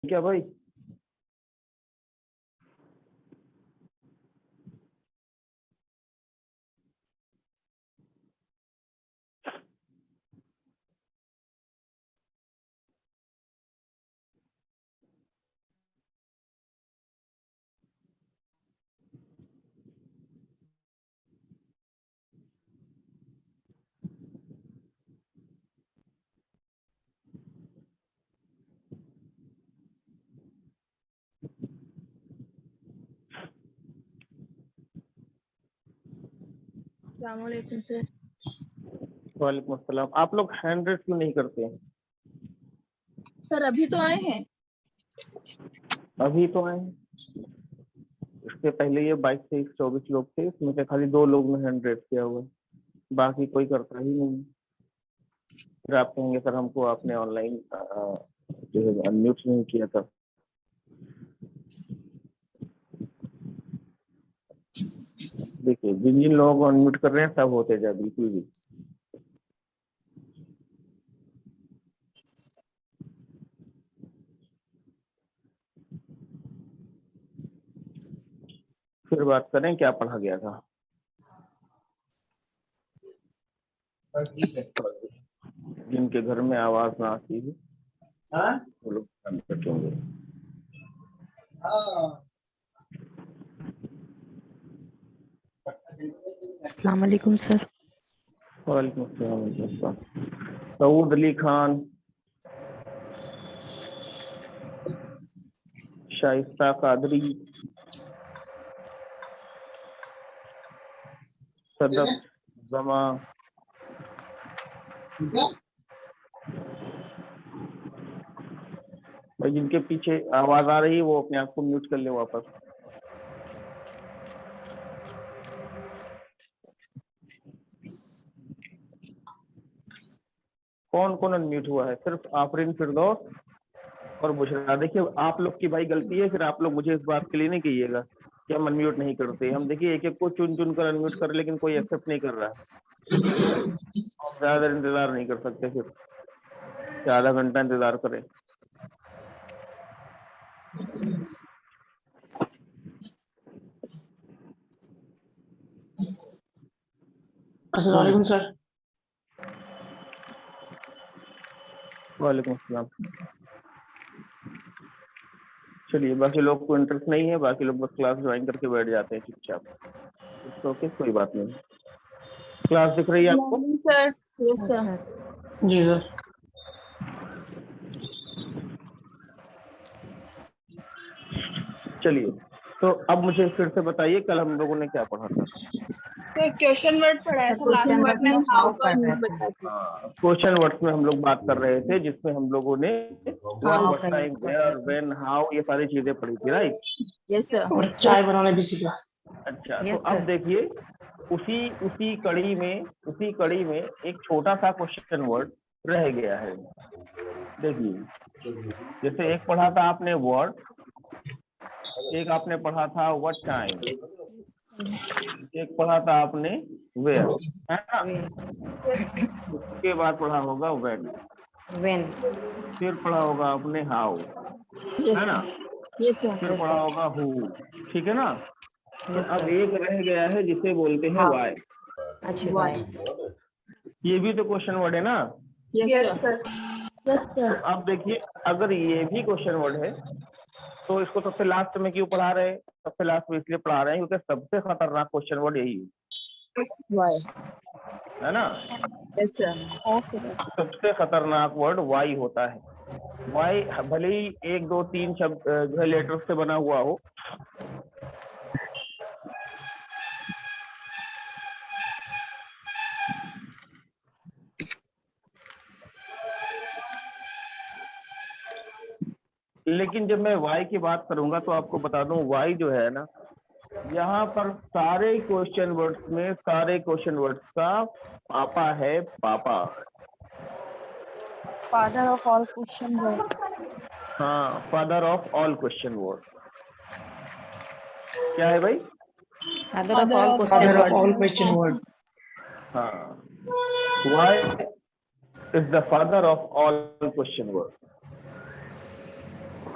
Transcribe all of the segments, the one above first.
क्या भाई? अस्सलामुअलैकुम सर। वालेकुम अस्सलाम। आप लोग हैंड रेस क्यों नहीं करते? सर अभी तो आए हैं। अभी तो आए हैं। इसके पहले ये 22 23 24 लोग थे, इसमें से खाली 2 लोग ने हैंड रेस किया हुआ है, बाकी कोई करता ही नहीं। फिर आप कहेंगे सर हमको आपने ऑनलाइन जो है अनम्यूट नहीं किया था। देखिए जिन जिन लोगों को अनम्यूट कर रहे हैं सब होते जाए, बिल्कुल भी। फिर बात करें क्या पढ़ा गया था। जिनके घर में आवाज ना आती है वो लोग काम करते होंगे। अस्सलाम वालेकुम सर। वालेकुम अस्सलाम। सऊद अली खान, शाइस्ता कादरी, सदफ जमा, और जिनके पीछे आवाज आ रही है वो अपने आप को म्यूट कर ले वापस। कौन कौन अनम्यूट हुआ है? सिर्फ आफरीन, फिरदौस और बुशरा। देखिए आप लोग की भाई गलती है, फिर आप लोग मुझे इस बात के लिए नहीं कहिएगा कि हम अनम्यूट नहीं करते। हम देखिए एक एक को चुन चुन कर अनम्यूट कर, लेकिन कोई एक्सेप्ट नहीं कर रहा है। हम ज्यादा इंतजार नहीं कर सकते, फिर आधा घंटा इंतजार करें। अस्सलाम वालेकुम सर। वालेकुम अस्सलाम। चलिए बाकी लोग को इंटरेस्ट नहीं है, बाकी लोग बस क्लास ज्वाइन करके बैठ जाते हैं चुपचाप। तो ओके, कोई बात नहीं। क्लास दिख रही है आपको? Sir yes sir. जी सर। चलिए तो अब मुझे फिर से बताइए कल हम लोगों ने क्या पढ़ा था। तो क्वेश्चन वर्ड पढ़ाया था, लास्ट वर्ड में हाउ का बता दी। क्वेश्चन वर्ड्स में हम लोग बात कर रहे थे, जिसमें हम लोगों ने what time, where, when, how, ये सारी चीजें पढ़ी थी, राइट? Yes sir. और चाय बनाना भी सीखा। अच्छा तो अब देखिए उसी कड़ी में एक छोटा सा क्वेश्चन वर्ड रह गया है। देखिए जैसे एक पढ़ा था आपने वर्ड, एक आपने पढ़ा था व्हाट टाइम, एक पढ़ा था आपने वेयर, है ना? उसके बाद पढ़ा होगा व्हेन, फिर पढ़ा होगा आपने हाउ, है ना? Yes sir. फिर पढ़ा होगा हु, ठीक है ना? तो अब एक रह गया है जिसे बोलते हैं वाई। ये भी तो क्वेश्चन वर्ड है ना? Yes sir. तो अब देखिए अगर ये भी क्वेश्चन वर्ड है तो इसको सबसे लास्ट में क्यों पढ़ा रहे हैं? सबसे लास्ट में इसलिए पढ़ा रहे हैं क्योंकि सबसे खतरनाक क्वेश्चन वर्ड यही है ना? Yes sir. ओके। सबसे खतरनाक वर्ड वाई होता है। वाई भले ही 1 2 3 शब्द जो है लेटर से बना हुआ हो, लेकिन जब मैं वाई की बात करूंगा तो आपको बता दूं वाई जो है ना, यहाँ पर सारे क्वेश्चन वर्ड्स का पापा है, पापा। Father of all question word. हाँ, father of all question word. क्या है भाई? Father of all question word. हाँ, why is the father of all question word.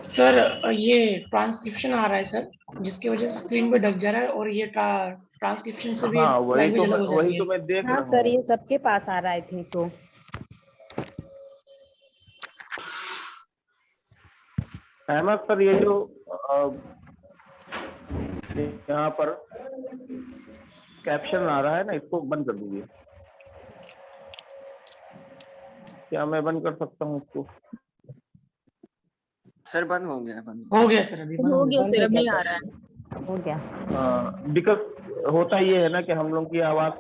Sir ये ट्रांसक्रिप्शन आ रहा है सर, जिसकी वजह से स्क्रीन पे ढक जा रहा है, और ये ट्रांसक्रिप्शन से भी हाँ लैंग्वेज अलग हो जा वही रही तो है। मैं देख हाँ रहा सर, हूँ। ये सबके पास आ रहा है थी तो। अहमद सर, ये जो यहाँ पर कैप्शन आ रहा है ना, इसको बंद कर दीजिए। क्या मैं बंद कर सकता हूँ इसको? सर बंद हो गया, बंद हो गया सर, अभी बंद हो हो गया गया। सर, अब नहीं आ रहा है। हो गया। बिकॉज होता ये है ना कि हम लोग की आवाज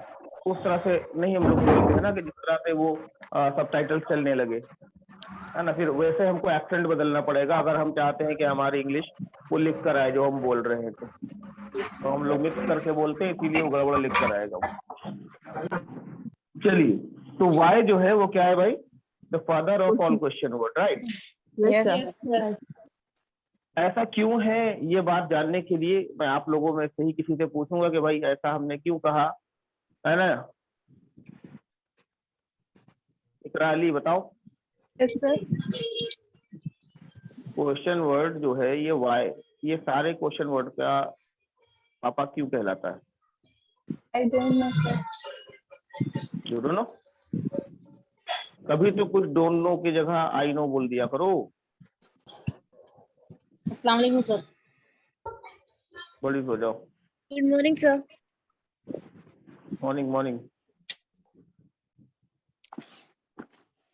उस तरह से नहीं हम लोग बोलते हैं ना, कि जिस तरह से वो सबटाइटल चलने लगे, है ना। फिर वैसे हमको एक्सेंट बदलना पड़ेगा अगर हम चाहते हैं कि हमारी इंग्लिश वो लिख कर आए जो हम बोल रहे हैं। तो हम लोग मिक्स करके बोलते हैं, इसीलिए वो गड़बड़ लिख कर आएगा। चलिए, तो वाई जो है वो क्या है भाई? The father of all question word, right. Yes sir. ऐसा क्यों है, ये बात जानने के लिए मैं आप लोगों में से ही किसी से पूछूंगा कि भाई ऐसा हमने क्यों कहा, है ना। इकरा अली बताओ। Yes sir. क्वेश्चन वर्ड जो है ये वाई, ये सारे क्वेश्चन वर्ड का पापा क्यों कहलाता है? I don't know sir. You don't know? कभी तो कुछ डोंट नो की जगह आई नो बोल दिया करो। अस्सलाम वालेकुम सर। बड़ी हो जाओ। Good morning sir. Morning morning.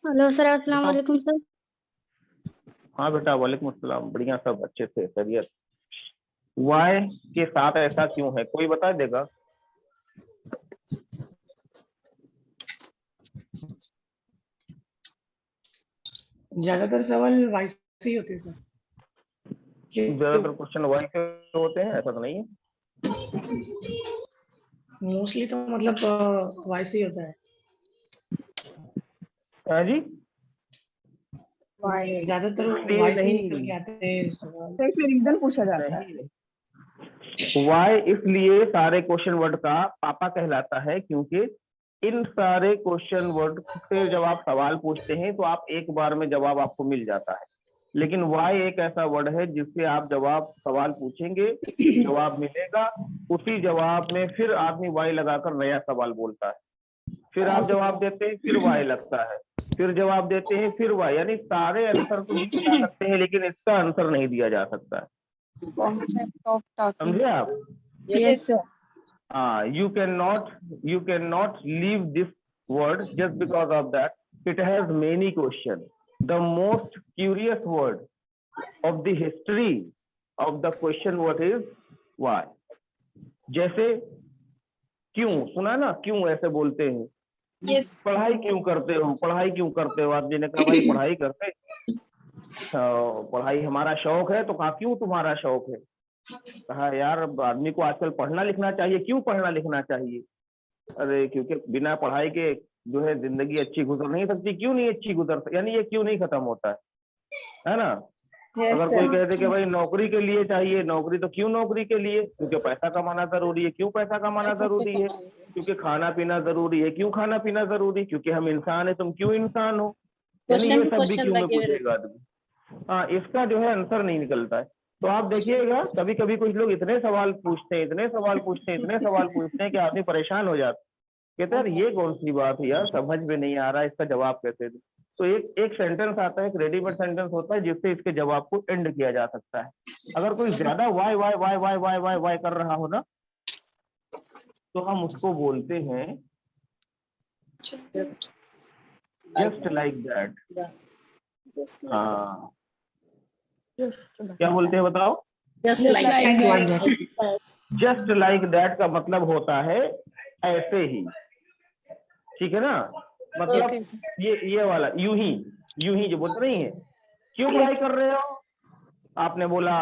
Hello sir, अस्सलाम वालेकुम सर। हाँ बेटा, वालेकुम अस्सलाम। बढ़िया, सब अच्छे से, खैरियत। वाई के साथ ऐसा क्यों है, कोई बता देगा? ज्यादातर सवाल वाई से ही होते हैं सर। ज्यादातर क्वेश्चन वाई से होते हैं, ऐसा तो नहीं है। मोस्टली तो मतलब वाई से ही होता है। हाँ जी, ज्यादातर इसलिए वाई से ही नहीं, निकल के आते हैं सवाल। इसमें रीजन पूछा जाता है। नहीं, वाई इसलिए सारे क्वेश्चन वर्ड का पापा कहलाता है क्योंकि इन सारे क्वेश्चन वर्ड से जब आप सवाल पूछते हैं तो आप एक बार में जवाब आपको मिल जाता है। लेकिन वाई एक ऐसा वर्ड है जिससे आप जवाब सवाल पूछेंगे, जवाब मिलेगा, उसी जवाब में फिर आदमी वाई लगाकर नया सवाल बोलता है, फिर आप जवाब देते हैं, फिर वाई लगता है, फिर जवाब देते हैं, फिर वाई। यानी सारे आंसर तो दिए जा सकते हैं लेकिन इसका आंसर नहीं दिया जा सकता है। समझे आप? Yes sir. you cannot leave this word just because of that it has many questions. The most curious word of the history of the question word is why. जैसे क्यों, सुना ना, क्यों ऐसे बोलते हैं? यस। पढ़ाई क्यों करते हो, पढ़ाई क्यों करते हो? आदमी ने कहा भाई पढ़ाई करते, पढ़ाई हमारा शौक है। तो कहा क्यों तुम्हारा शौक है? कहा यार आदमी को आजकल पढ़ना लिखना चाहिए। क्यों पढ़ना लिखना चाहिए? अरे क्योंकि बिना पढ़ाई के जो है जिंदगी अच्छी गुजर नहीं सकती। क्यों नहीं अच्छी गुजर सकती, यानी ये क्यों नहीं खत्म होता है ना। अगर कोई कहते कि भाई नौकरी के लिए चाहिए, नौकरी तो क्यों नौकरी के लिए? क्योंकि पैसा कमाना जरूरी है। क्यों पैसा कमाना जरूरी है? क्योंकि खाना पीना जरूरी है। क्यों खाना पीना जरूरी? क्योंकि हम इंसान है। तुम क्यों इंसान हो? यानी ये सब भी क्यों में पूछेगा आदमी। हाँ, इसका जो है आंसर नहीं निकलता है। तो आप देखिएगा कभी कभी कुछ लोग इतने सवाल पूछते हैं, इतने सवाल पूछते हैं, इतने सवाल पूछते हैं कि आदमी परेशान हो जाता है। कहते हैं यार ये कौन सी बात है यार, समझ में नहीं आ रहा, इसका जवाब कैसे दे। तो एक एक सेंटेंस आता है, एक रेडीमेड सेंटेंस होता है जिससे इसके जवाब को एंड किया जा सकता है। अगर कोई ज्यादा why why why why why why why कर रहा हो ना, तो हम उसको बोलते हैं जस्ट लाइक दैट। हाँ, क्या बोलते हैं बताओ? Just like just like that का मतलब होता है ऐसे ही, ठीक है ना। मतलब ये वाला यूं ही जो बोलते नहीं है। क्यों पढ़ाई कर रहे हो? आपने बोला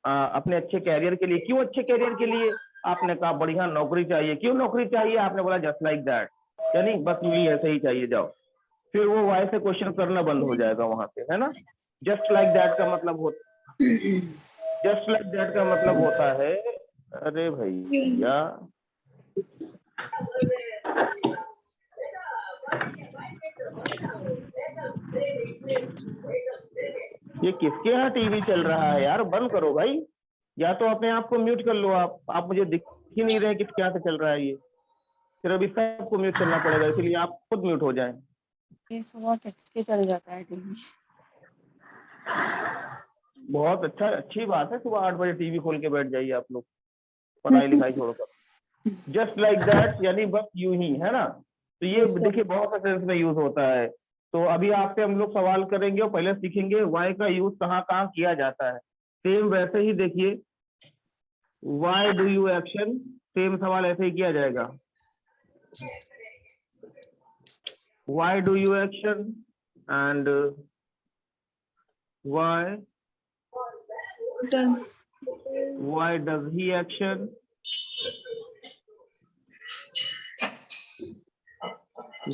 अपने अच्छे कैरियर के लिए। क्यों अच्छे कैरियर के लिए? आपने कहा बढ़िया नौकरी चाहिए। क्यों नौकरी चाहिए? आपने बोला जस्ट लाइक दैट, यानी बस यूं ही ऐसे ही चाहिए, जाओ। फिर वो वाई से क्वेश्चन करना बंद हो जाएगा वहां से, है ना। जस्ट लाइक दैट का मतलब होता है, अरे भैया ये किसके यहाँ टीवी चल रहा है यार? बंद करो भाई, या तो अपने आप को म्यूट कर लो। आप मुझे दिख ही नहीं रहे किसके यहाँ से चल रहा है ये। फिर अभी सबको म्यूट करना पड़ेगा, इसलिए आप खुद म्यूट हो जाएं। ये सुबह किसके चल जाता है टीवी। बहुत अच्छा, अच्छी बात है, सुबह 8 बजे टीवी खोल के बैठ जाइए आप लोग, पढ़ाई लिखाई छोड़कर। जस्ट लाइक दैट यानी बस यूं ही, है ना? तो ये Yes, sir. देखिए बहुत सा सेंस में यूज होता है। तो अभी आपसे हम लोग सवाल करेंगे और पहले सीखेंगे वाई का यूज कहाँ कहाँ किया जाता है। सेम वैसे ही देखिए, why do you action, same सवाल ऐसे ही किया जाएगा। Why do you action and why does he action,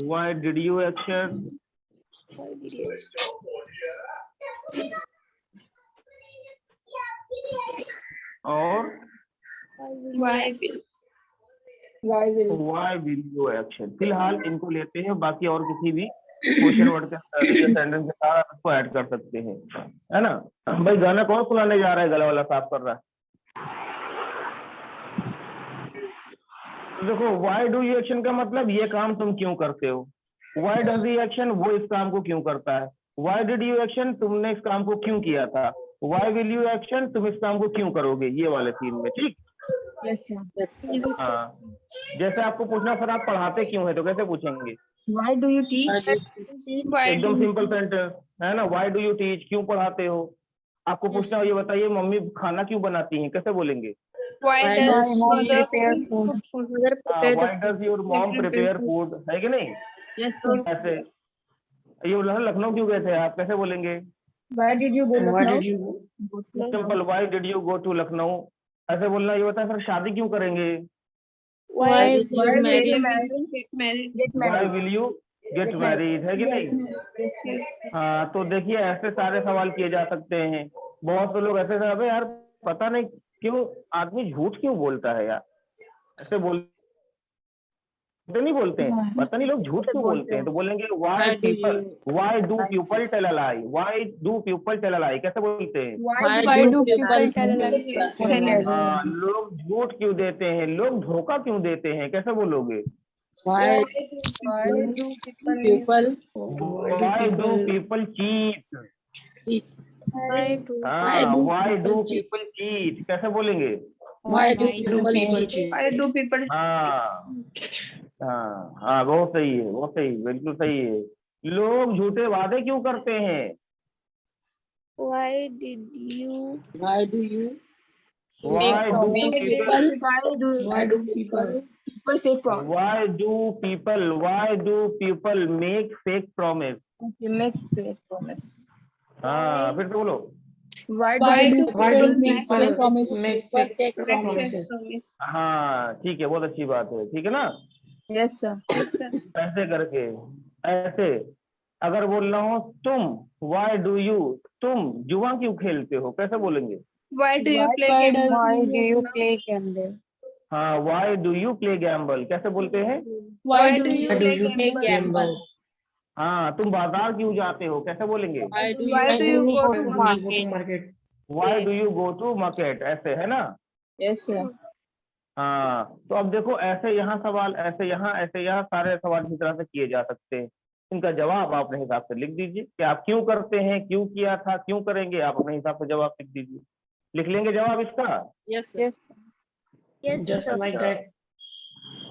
why did you action, और why will you action। फिलहाल इनको लेते हैं, बाकी और किसी भी क्वेश्चन वर्ड के सेंटेंस के साथ इसको ऐड कर सकते हैं, है ना? भाई गाना कौन सुनाने जा रहा है? गला वाला साफ कर रहा है। देखो, why do you action का मतलब ये काम तुम क्यों करते हो। why does he action, वो इस काम को क्यों करता है। why did you action, तुमने इस काम को क्यों किया था। why will you action, तुम इस काम को क्यों करोगे, ये वाले सीन में। ठीक, हाँ। जैसे आपको पूछना सर आप पढ़ाते क्यों है, तो कैसे पूछेंगे? Why do you teach? एकदम सिंपल सेंटेंस है ना। why do you teach, क्यों पढ़ाते हो। आपको पूछना हो ये बताइए मम्मी खाना क्यों बनाती हैं, कैसे बोलेंगे? Why does mom mother prepare cook food? why does your mom prepare food, है कि नहीं? Yes, sir. ऐसे ये बोला लखनऊ क्यों गए थे आप, कैसे बोलेंगे? Why did you go to Why Lucknow? did you simple, why did you go to Lucknow. ऐसे बोलना। ये बता सर शादी क्यों करेंगे? Why did you marry? get why married? will you get married, है कि नहीं? Yes. हाँ, तो देखिए ऐसे सारे सवाल किए जा सकते हैं। बहुत से लोग ऐसे अबे यार पता नहीं क्यों आदमी झूठ क्यों बोलता है यार, ऐसे बोलते नहीं बोलते हैं, पता नहीं लोग झूठ क्यों बोलते हैं। तो बोलेंगे why do people tell a lie, why do people tell a lie, कैसे बोलते हैं? Why do people tell a lie? हाँ, लोग झूठ क्यों देते हैं, लोग धोखा क्यों देते हैं, कैसे बोलोगे? Why do people why do people cheat, हाँ, why do people cheat, कैसे बोलेंगे? Why do people cheat? Why do people हाँ हाँ हाँ, बहुत सही है, बहुत सही, बिल्कुल सही है। लोग झूठे वादे क्यों करते हैं? Why did you Why do you why do make people why do people fake promise? why do people make fake promise, Okay, make fake promise. हाँ फिर से बोलो। Why do people make fake promise? make But take fake promises. promises? हाँ ठीक है, बहुत अच्छी बात है, ठीक है ना? Yes, sir. ऐसे करके, ऐसे अगर बोलना हो तुम, why do you, तुम जुआ क्यों खेलते हो, कैसे बोलेंगे? Why do you play games? Why do you play gamble? हाँ, why do you play gamble, कैसे बोलते हैं? Why do you Why do play you gamble? Gamble. हाँ, तुम बाजार क्यों जाते हो, कैसे बोलेंगे? Why do Why do you go to Market. why do you go to market, ऐसे, है ना? Yes, sir. हाँ, तो अब देखो ऐसे यहाँ सवाल, ऐसे यहाँ, ऐसे यहाँ, सारे सवाल इसी तरह से किए जा सकते हैं। इनका जवाब आप अपने हिसाब से लिख दीजिए कि आप क्यों करते हैं, क्यों किया था, क्यों करेंगे, आप अपने हिसाब से जवाब लिख दीजिए। लिख लेंगे जवाब इसका? Yes, sir. Yes, Just like that.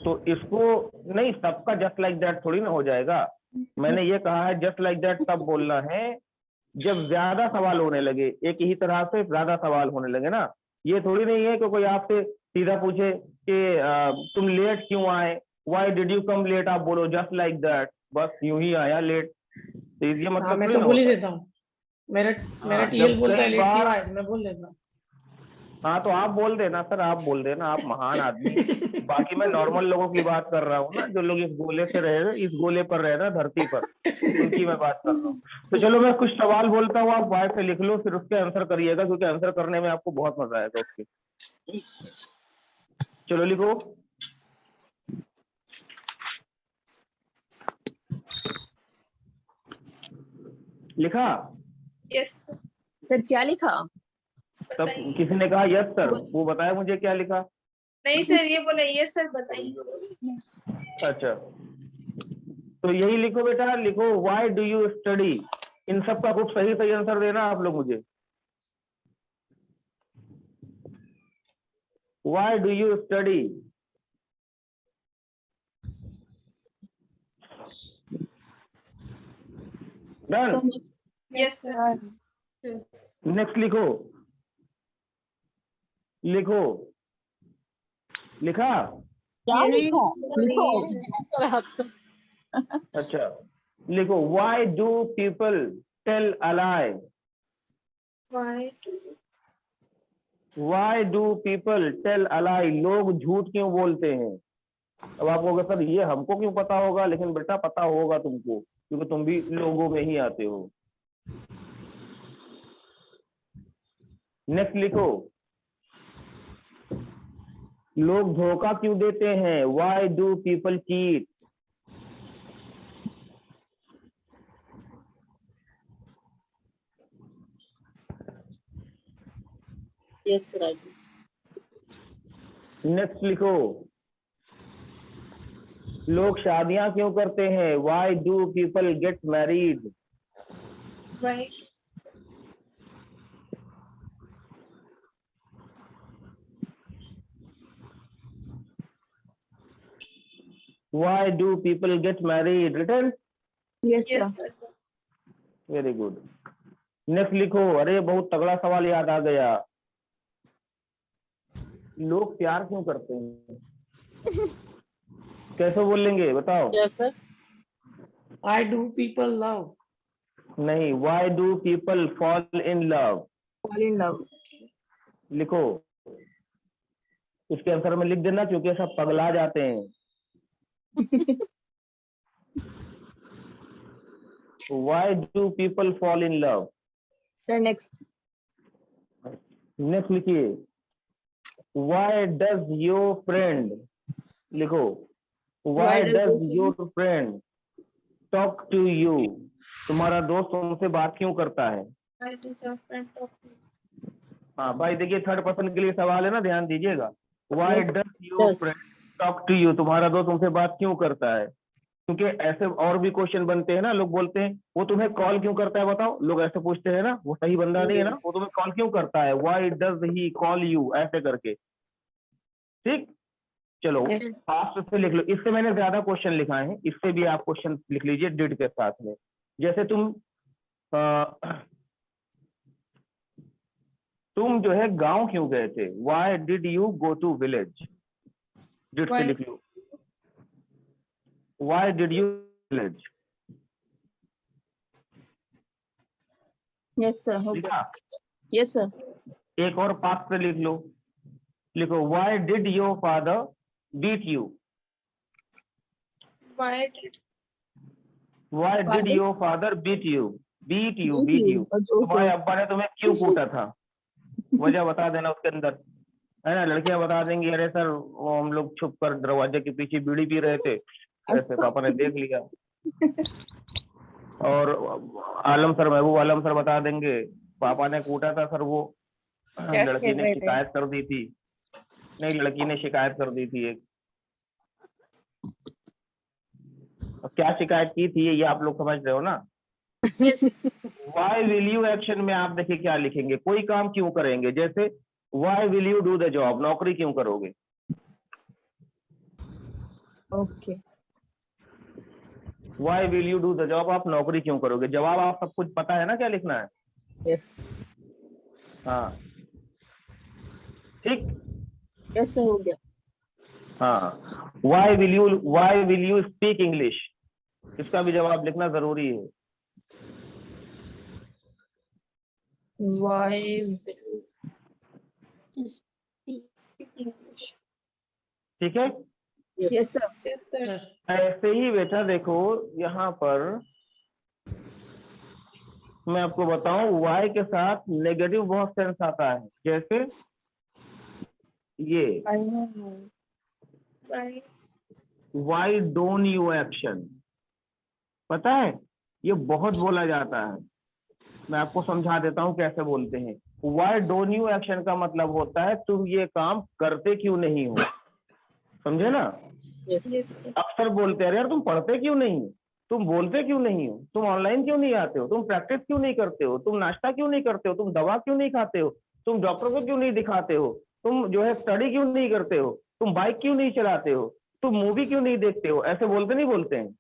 तो इसको नहीं, सबका जस्ट लाइक दैट थोड़ी ना हो जाएगा। मैंने ये कहा है जस्ट लाइक दैट तब बोलना है जब ज्यादा सवाल होने लगे, एक ही तरह से ज्यादा सवाल होने लगे ना। ये थोड़ी नहीं है कि कोई आपसे सीधा पूछे कि तुम लेट क्यों आए, why did you come late, आप बोलो जस्ट लाइक दैट, बस यूं ही आया लेट। तो ये हाँ, मतलब मैं थोड़ी तो ना बोल ही होता है। देता हूँ। मेरा हाँ, टीएल जब बोलता है कई लेट बार- क्यों आए, तो मैं बोल देता हूँ। हाँ, तो आप बोल देना सर, आप बोल देना, आप महान आदमी हैं। बाकी मैं नॉर्मल लोगों की बात कर रहा हूँ ना, जो लोग इस गोले से रहे, इस गोले पर रहे ना, धरती पर, उनकी मैं बात कर रहा हूँ। तो चलो मैं कुछ सवाल बोलता हूँ, आप वाई से लिख लो, फिर उसके आंसर करिएगा, क्योंकि आंसर करने में आपको बहुत मजा आएगा उसके। चलो लिखो। लिखा? yes. सर क्या लिखा? तब किसी ने कहा यस सर, वो बताया मुझे क्या लिखा। नहीं सर, ये बोला यस सर बताइए। अच्छा, तो यही लिखो बेटा, लिखो व्हाई डू यू स्टडी। इन सब का खूब सही सही आंसर देना आप लोग मुझे। Why do you study. Done. Yes sir. Next लिखो, लिखो, लिखा। क्या लिखा? लिखो। अच्छा, लिखो why do people tell a lie. Why do people tell a lie, लोग झूठ क्यों बोलते हैं। अब आप कहोगे सर ये हमको क्यों पता होगा, लेकिन बेटा पता होगा तुमको, क्योंकि तुम भी लोगों में ही आते हो। नेक्स्ट लिखो, लोग धोखा क्यों देते हैं। Why do people cheat. Yes, right. Next लिखो, लोग शादियां क्यों करते हैं। Why do people get married. Right. Why do people get married. Return. Yes yes sir. Sir. Very good. Next लिखो, अरे बहुत तगड़ा सवाल याद आ गया, लोग प्यार क्यों करते हैं। कैसे बोलेंगे बताओ। Yes, sir. Why do people love? नहीं, why do people fall in love. Fall in love. लिखो, इसके आंसर में लिख देना, क्योंकि सब पगला जाते हैं। Why do people fall in love. Sir next. Next लिखिए, व्हाई डज योर फ्रेंड। लिखो, why does your friend talk to you. तुम्हारा दोस्त तुमसे बात क्यों करता है। हाँ भाई देखिए, थर्ड पर्सन के लिए सवाल है ना, ध्यान दीजिएगा। Why Yes. Does your Yes. Friend talk to you, तुम्हारा दोस्त तुमसे बात क्यों करता है। क्योंकि ऐसे और भी क्वेश्चन बनते हैं ना, लोग बोलते हैं वो तुम्हें कॉल क्यों करता है, बताओ। लोग ऐसे पूछते हैं ना, वो सही बंदा नहीं है ना, वो तुम्हें कॉल क्यों करता है। Why does he call you, ऐसे करके। ठीक, चलो Yes. फास्ट से लिख लो। इससे मैंने ज्यादा क्वेश्चन लिखा है, इससे भी आप क्वेश्चन लिख लीजिए डिड के साथ में। जैसे तुम जो है गांव क्यों गए थे। Why did you go to village. Did से लिख लो, why did you village. Yes sir हो लिखा। गया। Yes sir. एक और पास्ट से लिख लो, लिखो why did your father beat you. Why did your father beat you. Beat you तुम्हारे अब्बा ने तुम्हें क्यों कूटा था, वजह बता देना उसके अंदर, है ना। लड़कियां बता देंगी अरे सर वो हम लोग छुप कर दरवाजे के पीछे बीड़ी पी रहे थे, ऐसे पापा ने देख लिया। और आलम सर, महबूब आलम सर बता देंगे पापा ने कूटा था सर, वो लड़की ने शिकायत कर दी थी। नहीं, लड़की ने शिकायत कर दी थी एक। क्या शिकायत की थी ये आप लोग समझ रहे हो ना। व्हाई विल यू एक्शन में आप देखिए क्या लिखेंगे, कोई काम क्यों करेंगे। जैसे why will you do the job, नौकरी क्यों करोगे। Okay. Why will you do the job, आप नौकरी क्यों करोगे। जवाब आप सब कुछ पता है ना क्या लिखना है। Yes. हाँ ठीक। यस सर हो गया। हाँ, why will you speak English, इसका भी जवाब लिखना जरूरी है। Why? ठीक है। Yes sir. Yes. ऐसे ही बेटा देखो यहाँ पर मैं आपको बताऊं, वाई के साथ नेगेटिव बहुत सेंस आता है। जैसे ये वाई डोंट यू एक्शन, पता है ये बहुत बोला जाता है। मैं आपको समझा देता हूँ कैसे बोलते हैं। व्हाई डोंट यू एक्शन का मतलब होता है तुम ये काम करते क्यों नहीं हो, समझे ना। Yes, sir. अक्सर बोलते हैं, यार तुम पढ़ते क्यों नहीं हो, तुम बोलते क्यों नहीं हो, तुम ऑनलाइन क्यों नहीं आते हो, तुम प्रैक्टिस क्यों नहीं करते हो, तुम नाश्ता क्यों नहीं करते हो, तुम दवा क्यों नहीं खाते हो, तुम डॉक्टर को क्यों नहीं दिखाते हो, तुम जो है स्टडी क्यों नहीं करते हो, तुम बाइक क्यों नहीं चलाते हो, तुम मूवी क्यों नहीं देखते हो, ऐसे बोलते नहीं बोलते हैं।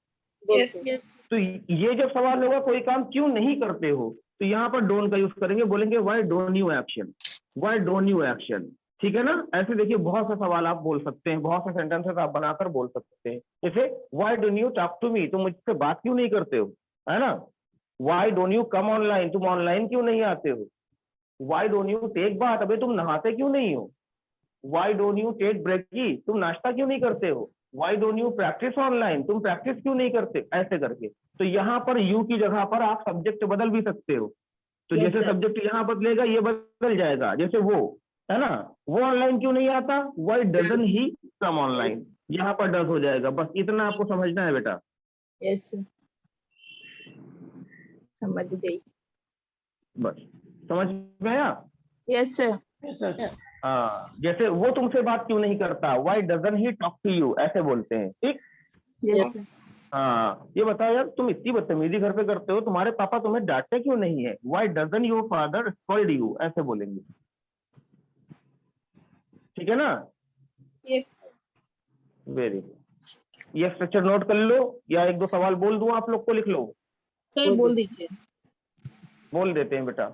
Yes, sir. तो ये जब सवाल होगा कोई काम क्यों नहीं करते हो, तो यहाँ पर डोंट का यूज करेंगे, बोलेंगे why don't you action, why don't you action, ठीक है ना। ऐसे देखिए बहुत से सवाल आप बोल सकते हैं, बहुत से सेंटेंसेस आप बनाकर बोल सकते हैं। जैसे why don't you talk to me, तुम मुझसे बात क्यों नहीं करते हो, है ना। Why don't you come online, तुम ऑनलाइन क्यों नहीं आते हो। Why don't you take bath, अबे तुम नहाते क्यों नहीं हो। Why don't you take break की, तुम नाश्ता क्यों नहीं करते हो। Why don't you practice online, तुम प्रैक्टिस क्यों नहीं करते, ऐसे करके। तो यहाँ पर यू की जगह पर आप सब्जेक्ट बदल भी सकते हो। तो Yes, जैसे sir. सब्जेक्ट यहाँ बदलेगा ये बदल जाएगा, जैसे वो है ना, वो ऑनलाइन क्यों नहीं आता, why doesn't he come online, यहाँ पर डज हो जाएगा। बस इतना आपको समझना है बेटा। Yes, sir. समझ गई। बस समझ में आया। Yes, sir. Yes, sir. हाँ, जैसे वो तुमसे बात क्यों नहीं करता, why doesn't he talk to you, ऐसे बोलते हैं, ठीक। Yes, sir. हाँ, ये बताओ यार तुम इतनी बदतमीजी घर पे करते हो, तुम्हारे पापा तुम्हें डांटते क्यों नहीं है, why doesn't your father scold you, ऐसे बोलेंगे, ठीक है ना। Yes, sir. Very good. ये स्ट्रक्चर नोट कर लो, या एक दो सवाल बोल दूं आप लोग को, लिख लो। सर बोल दीजिए। बोल देते हैं बेटा,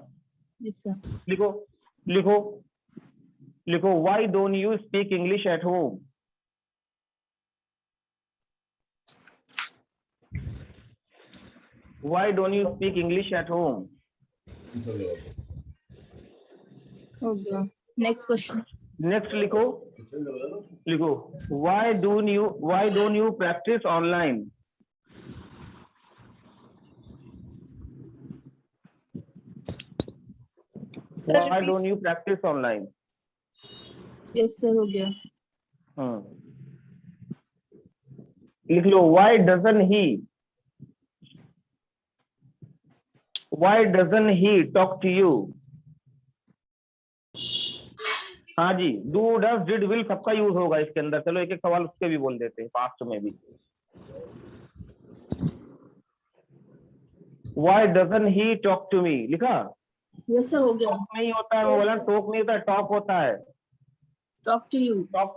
Yes, sir. लिखो लिखो लिखो, why don't you speak English at home. Why don't you speak English at home. हो गया। Next question. नेक्स्ट लिखो लिखो, why don't you practice online. Sir, why repeat. Don't you practice online. Yes, sir. हो गया। लिख लो, why doesn't he talk to you. हाँ जी, डू डज डिड विल सबका यूज होगा इसके अंदर। चलो एक एक सवाल उसके भी बोल देते हैं, पास्ट में भी। Why doesn't he talk to me, लिखा। Yes, sir. हो गया। टॉक नहीं होता है, वो बोला टॉक नहीं होता है, टॉक होता है। Talk to you. Talk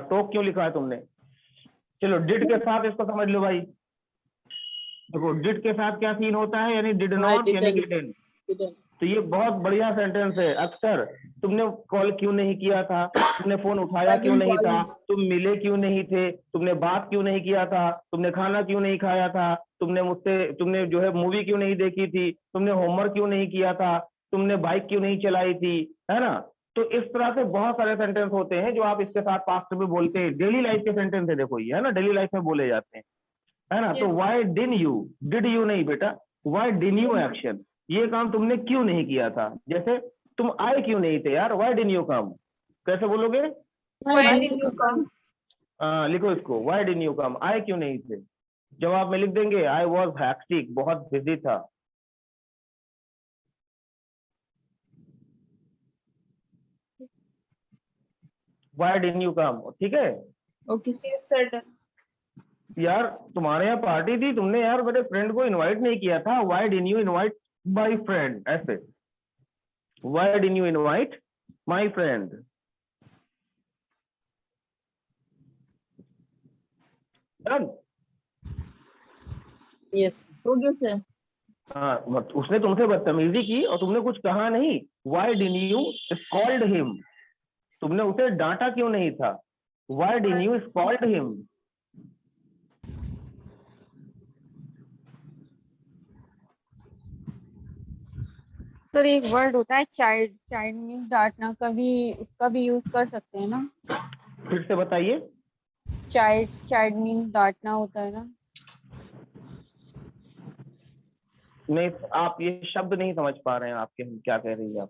talk क्यों लिखा है तुमने। चलो डिड के साथ इसको समझ लो भाई। देखो डिड के साथ क्या सीन होता है, यानी डिड नॉट यानी डिडंट। तो ये बहुत बढ़िया सेंटेंस है। अक्सर तुमने कॉल क्यों नहीं किया था, तुमने फोन उठाया क्यों नहीं था, तुम मिले क्यों नहीं थे, तुमने बात क्यों नहीं किया था, तुमने खाना क्यों नहीं खाया था, तुमने जो है मूवी क्यों नहीं देखी थी, तुमने होमवर्क क्यों नहीं किया था, तुमने बाइक क्यों नहीं चलाई थी, है ना। तो इस तरह से बहुत सारे सेंटेंस होते हैं जो आप इसके साथ पास्ट में बोलते हैं। डेली लाइफ के सेंटेंस है, देखो ये है ना, डेली लाइफ में बोले जाते हैं, है ना। तो why did you, did you नहीं बेटा, व्हाई डिड यू एक्शन, ये काम तुमने क्यों नहीं किया था। जैसे तुम आए क्यों नहीं थे यार, व्हाई डिड यू कम, कैसे बोलोगे। Why did you come? लिखो इसको, व्हाई डिड यू कम, आए क्यों नहीं थे। जवाब में लिख देंगे आई वॉज हैक्टिक, बहुत बिजी था। व्हाई डिड यू कम, ठीक है। Okay, sir. Yes, sir. Done. यार तुम्हारे यहाँ पार्टी थी, तुमने यार मेरे फ्रेंड को इनवाइट नहीं किया था, why did you invite my friend, ऐसे। Why did you invite my friend. Done. Yes. हो गया सर। हाँ, उसने तुमसे बदतमीजी की और तुमने कुछ कहा नहीं, why did you scold him, तुमने उसे डांटा क्यों नहीं था, why did you scold him. Sir एक वर्ड होता है चाइल्ड, चाइल्ड मीन्स डांटना, कभी उसका भी यूज कर सकते हैं ना। फिर से बताइए। चाइल्ड, चाइल्ड मीन्स डांटना होता है ना। नहीं, आप ये शब्द नहीं समझ पा रहे हैं, आपके हम क्या कह रही है आप।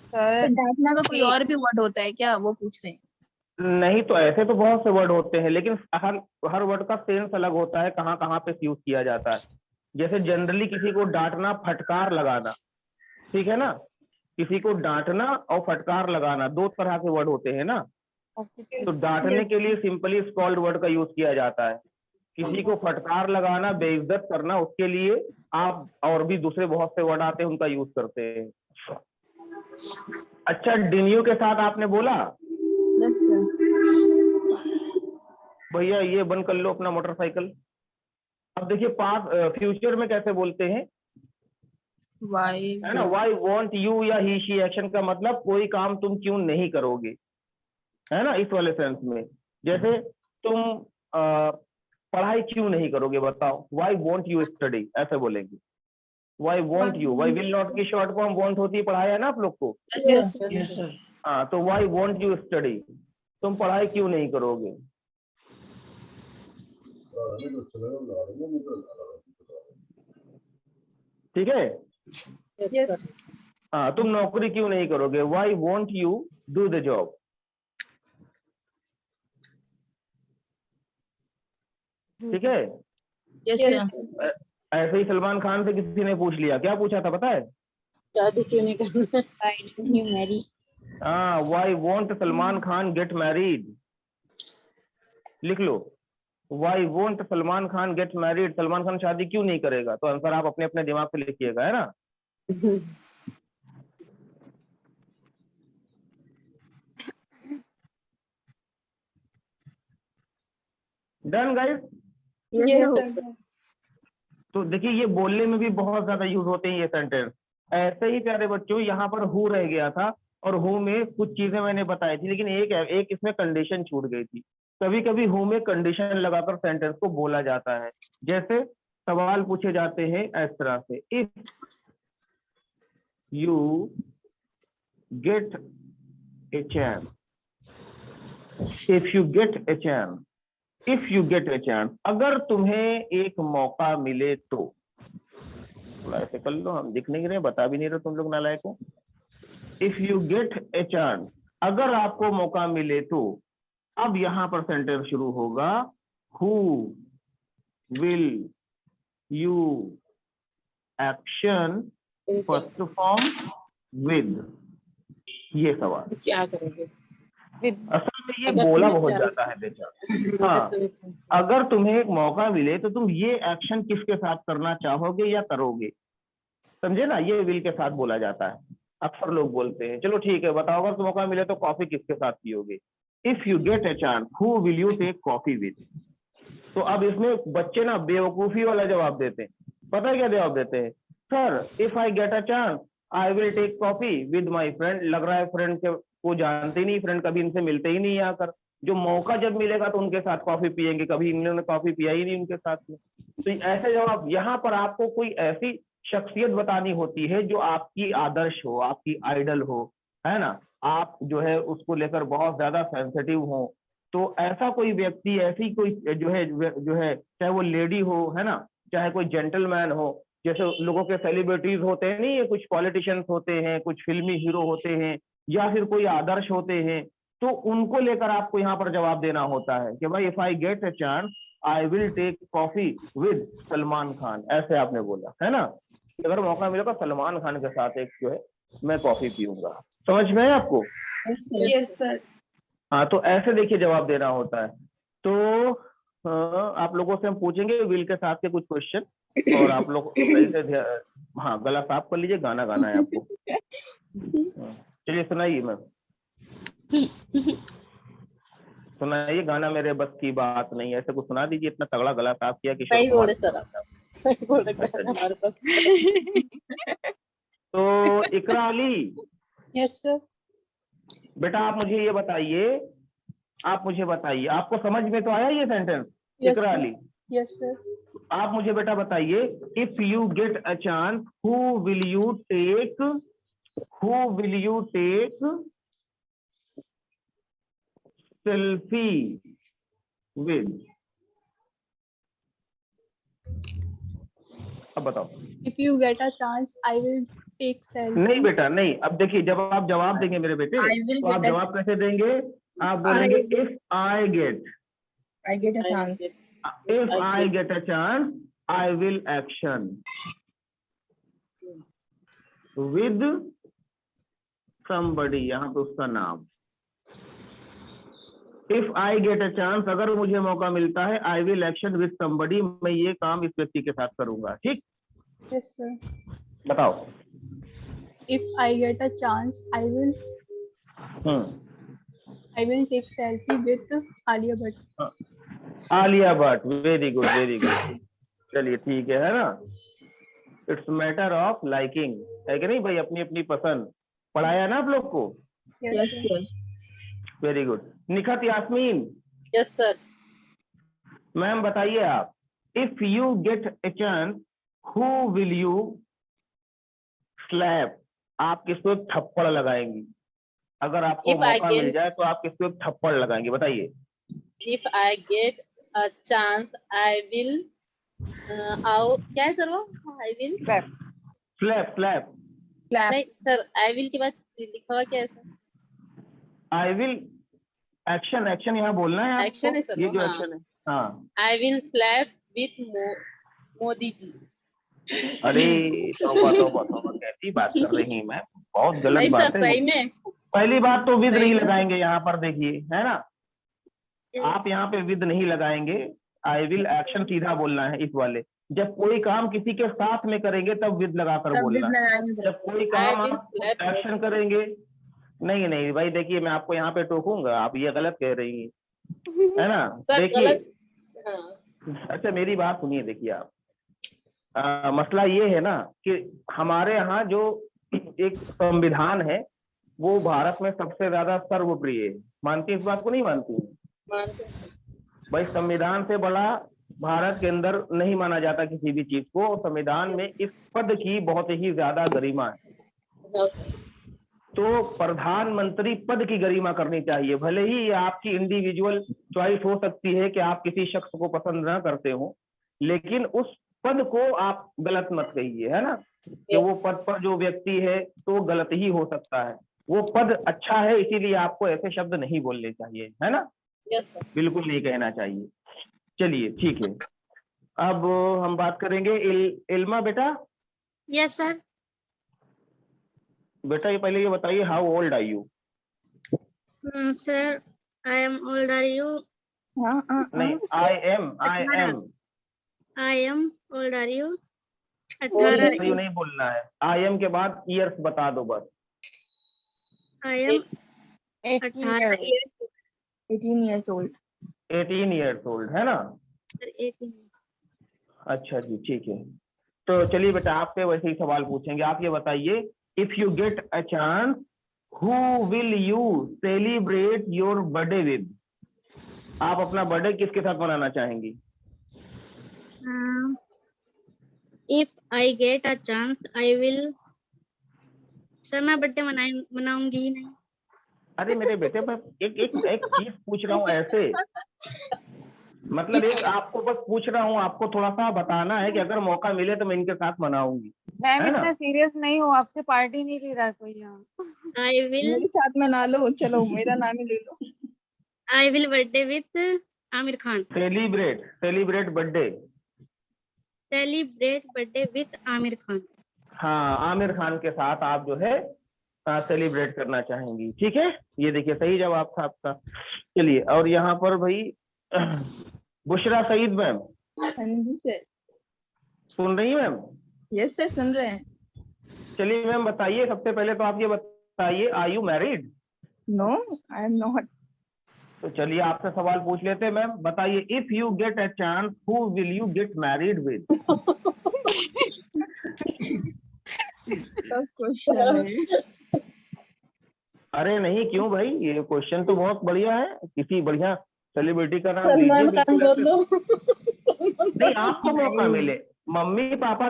सर डांटना का कोई और भी वर्ड होता है क्या, वो पूछ रहे हैं। नहीं, तो ऐसे तो बहुत से वर्ड होते हैं, लेकिन हर वर्ड का सेंस अलग होता है, कहाँ कहाँ पे यूज किया जाता है। जैसे जनरली किसी को डांटना, फटकार लगाना, ठीक है ना, किसी को डांटना और फटकार लगाना 2 तरह के वर्ड होते हैं ना। तो डांटने के लिए सिंपली स्कॉल्ड वर्ड का यूज किया जाता है, किसी को फटकार लगाना, बेइज्जत करना, उसके लिए आप और भी दूसरे बहुत से वर्ड आते हैं, उनका यूज करते हैं। अच्छा, डिनियो के साथ आपने बोला यस सर। भैया ये बंद कर लो अपना मोटरसाइकिल। अब देखिए पास फ्यूचर में कैसे बोलते हैं, वाई है ना, वाई वॉन्ट यू या ही शी एक्शन का मतलब कोई काम तुम क्यों नहीं करोगे, है ना, इस वाले सेंस में। जैसे तुम पढ़ाई क्यों नहीं करोगे बताओ, वाई वॉन्ट यू स्टडी, ऐसे बोलेंगे। Why won't you, why will not की शॉर्ट फॉर्म वॉन्ट होती है, पढ़ाया है ना आप लोग को। यस Yes, sir. हाँ, तो वाई वॉन्ट यू स्टडी, तुम पढ़ाई क्यों नहीं करोगे। ठीक है, Yes, sir. हाँ, तुम नौकरी क्यों नहीं करोगे, why won't you do the job. ठीक है, यस सर। ऐसे ही सलमान खान से किसी ने पूछ लिया, क्या पूछा था पता है, शादी क्यों नहीं करना? हाँ, why won't Salman Khan get married, लिख लो, why won't Salman Khan get married, Salman Khan शादी क्यों नहीं करेगा। तो आंसर आप अपने अपने दिमाग से लिखिएगा, है ना। Done guys. Yes sir. तो देखिए ये बोलने में भी बहुत ज्यादा यूज होते हैं ये सेंटेंस। ऐसे ही प्यारे बच्चों यहाँ पर हु रह गया था और हु में कुछ चीजें मैंने बताई थी, लेकिन एक इसमें कंडीशन छूट गई थी। कभी कभी हु में कंडीशन लगाकर सेंटेंस को बोला जाता है। जैसे सवाल पूछे जाते हैं इस तरह से, if you get a chance, if you get a chance, if you get a chance, अगर तुम्हें एक मौका मिले तो। थोड़ा ऐसे कर लो, हम दिख नहीं रहे, बता भी नहीं रहे तुम लोग नालायक को। If you get a chance, अगर आपको मौका मिले तो। अब यहां पर सेंटेंस शुरू होगा, who will you action perform with, ये सवाल। क्या करेंगे? असल में ये अगर बोला तुम्हें बहुत chance- जाता है बेटा। हाँ, अगर तुम्हें एक मौका मिले तो तुम ये एक्शन किसके साथ करना चाहोगे या करोगे, समझे ना, ये विल के साथ बोला जाता है। अक्सर लोग बोलते हैं, चलो ठीक है बताओ, अगर तुम्हें मौका मिले तो कॉफी किसके साथ पियोगे। If you get a chance, who will you take coffee with. तो अब इसमें बच्चे ना बेवकूफी वाला जवाब देते हैं। पता है क्या जवाब देते हैं, sir if I get a chance I will take coffee with my friend. लग रहा है फ्रेंड को जानते ही नहीं, फ्रेंड कभी इनसे मिलते ही नहीं आकर, जो मौका जब मिलेगा तो उनके साथ कॉफी पियेंगे, कभी इन्होंने कॉफी पिया ही नहीं उनके साथ में। तो ऐसे जवाब, यहाँ पर आपको कोई ऐसी शख्सियत बतानी होती है जो आपकी आदर्श हो, आपकी आइडल हो, है ना, आप जो है उसको लेकर बहुत ज्यादा सेंसिटिव हो। तो ऐसा कोई व्यक्ति, ऐसी कोई जो है चाहे वो लेडी हो, है ना, चाहे कोई जेंटलमैन हो, जैसे लोगों के सेलिब्रिटीज होते हैं नहीं, कुछ पॉलिटिशियंस होते हैं, कुछ फिल्मी हीरो होते हैं, या फिर कोई आदर्श होते हैं, तो उनको लेकर आपको यहाँ पर जवाब देना होता है कि भाई if I get a chance I will take coffee with Salman Khan, ऐसे आपने बोला, है ना, अगर मौका मिलेगा सलमान खान के साथ एक जो है मैं कॉफी पीऊंगा। समझ में है आपको। Yes sir. हाँ, तो ऐसे देखिए जवाब देना होता है। तो आप लोगों से हम पूछेंगे विल के साथ के कुछ क्वेश्चन, और आप लोग सही से हाँ गला साफ कर लीजिए, गाना गाना है आपको। चलिए सुनाइए मैम, सुनाइए गाना, मेरे बस की बात नहीं, ऐसे कुछ सुना दीजिए, इतना तगड़ा गला साफ किया कि सही बोले सर, सही बोले हमारे पास। तो इकरा अली, यस सर। बेटा आप मुझे ये बताइए, आपको समझ में तो आया ये sentence Yes, Iqra sir. Ali. Yes sir. आप मुझे बेटा बताइए, if you get a chance who will you take selfie with. अब बताओ। If you get a chance I will take selfie. नहीं बेटा नहीं, अब देखिए जब आप जवाब देंगे मेरे बेटे, I will तो आप get a- जवाब कैसे देंगे, आप बोलेंगे if I gate I get a chance. a chance I will action with somebody, यहाँ पे उसका नाम। If I get a chance, अगर मुझे मौका मिलता है, I will action with somebody, मैं ये काम इस व्यक्ति के साथ करूंगा। ठीक, Yes, sir. बताओ। If I get a chance, I will take selfie with Alia Bhatt. Alia Bhatt, very good very good. चलिए ठीक है ना। इट्स मैटर ऑफ लाइकिंग, है कि नहीं भाई, अपनी अपनी पसंद। पढ़ाया ना आप लोग को? Yes, sir. Very good. Nikhat Yasmeen, yes sir. Ma'am बताइए आप, if you get a chance who will you slap, आप किसको एक थप्पड़ लगाएंगी? अगर आपको If I मौका get- मिल जाए तो आप किसको एक थप्पड़ लगाएंगे, बताइए। If I get a chance I will क्या है सर वो? I will slap slap. Clap. नहीं सर, आई विल के बाद लिखा हुआ क्या है sir? I will action, action यहाँ बोलना है आपको। Action है सर ये वो, जो हाँ। एक्शन है, हाँ। I will slap with Modi ji. अरे तौबा तौबा तौबा, कैसी बात कर रही हैं मैम, बहुत नहीं गलत सर, बात है। सही में। पहली बात तो विद सही नहीं में। लगाएंगे यहाँ पर, देखिए है ना, आप यहाँ पे विद नहीं लगाएंगे। आई विल एक्शन सीधा बोलना है इस वाले। जब कोई काम किसी के साथ में करेंगे तब विद लगाकर तब बोलना। विद लगाएंगे। जब कोई I काम will आप slap एक्शन मोदी जी। करेंगे, नहीं नहीं भाई, देखिए मैं आपको यहाँ पे टोकूंगा, आप ये गलत कह रही हैं, है ना। सर देखिए, गलत। हाँ अच्छा मेरी बात सुनिए, देखिए आप, मसला ये है ना कि हमारे यहाँ जो एक संविधान है वो भारत में सबसे ज्यादा सर्वप्रिय है। मानती है इस बात को, नहीं मानती है? मानते हैं। भाई संविधान से बड़ा भारत के अंदर नहीं माना जाता किसी भी चीज को। संविधान में इस पद की बहुत ही ज्यादा गरिमा है। हाँ, सर। तो प्रधानमंत्री पद की गरिमा करनी चाहिए। भले ही ये आपकी इंडिविजुअल चॉइस हो सकती है कि आप किसी शख्स को पसंद ना करते हो, लेकिन उस पद को आप गलत मत कहिए, है ना, कि वो पद पर जो व्यक्ति है तो गलत ही हो सकता है। वो पद अच्छा है, इसीलिए आपको ऐसे शब्द नहीं बोलने चाहिए, है ना, यस सर। बिल्कुल नहीं कहना चाहिए। चलिए ठीक है, अब हम बात करेंगे इल्मा बेटा। Yes, sir. बेटा ये पहले ये बताइए, how old are you? Sir, I am old. Are you? नहीं, I am old. Are you? Old. ये नहीं बोलना है, आई एम के बाद ईयर्स बता दो बस। I am 18 years. 18 years old. 18 years old, है ना। 18. अच्छा जी ठीक है, तो चलिए बेटा आपसे वैसे ही सवाल पूछेंगे। आप ये बताइए, if you get a chance who will you celebrate your birthday with? आप अपना बर्थडे किसके साथ मनाना चाहेंगी? If I get a chance, I will. Sir मैं बर्थडे मनाऊंगी ही नहीं। अरे मेरे बेटे, मैं एक चीज पूछ रहा हूँ ऐसे, मतलब एक आपको बस पूछ रहा हूँ, आपको थोड़ा सा बताना है कि अगर मौका मिले तो मैं इनके साथ मनाऊंगी, मैम है ना। इतना सीरियस नहीं हो, आपसे पार्टी नहीं ले रहा कोई यहाँ। I will. मेरे साथ मना लो, चलो मेरा नाम ही ले लो। I will birthday with Aamir Khan. Celebrate birthday. Celebrate birthday with Aamir Khan. हाँ, आमिर खान के साथ आप जो है सेलिब्रेट करना चाहेंगी, ठीक है। ये देखिए सही जवाब था आपका। चलिए, और यहाँ पर भाई बुशरा सईद मैम हाँ जी सर। सुन रही मैम? यस सर, सुन रहे हैं। चलिए मैम बताइए, सबसे पहले तो आप ये बताइए, are you married? No, I am not. तो चलिए आपसे सवाल पूछ लेते हैं मैम, बताइए, if you get a chance who will you get married with? Question है। अरे नहीं, क्यों भाई, ये क्वेश्चन तो बहुत बढ़िया है। किसी बढ़िया सेलिब्रिटी का नाम सलमान लीजिए, खान बोल बिल्कुल दो। नहीं, आपको मौका मिले। मम्मी पापा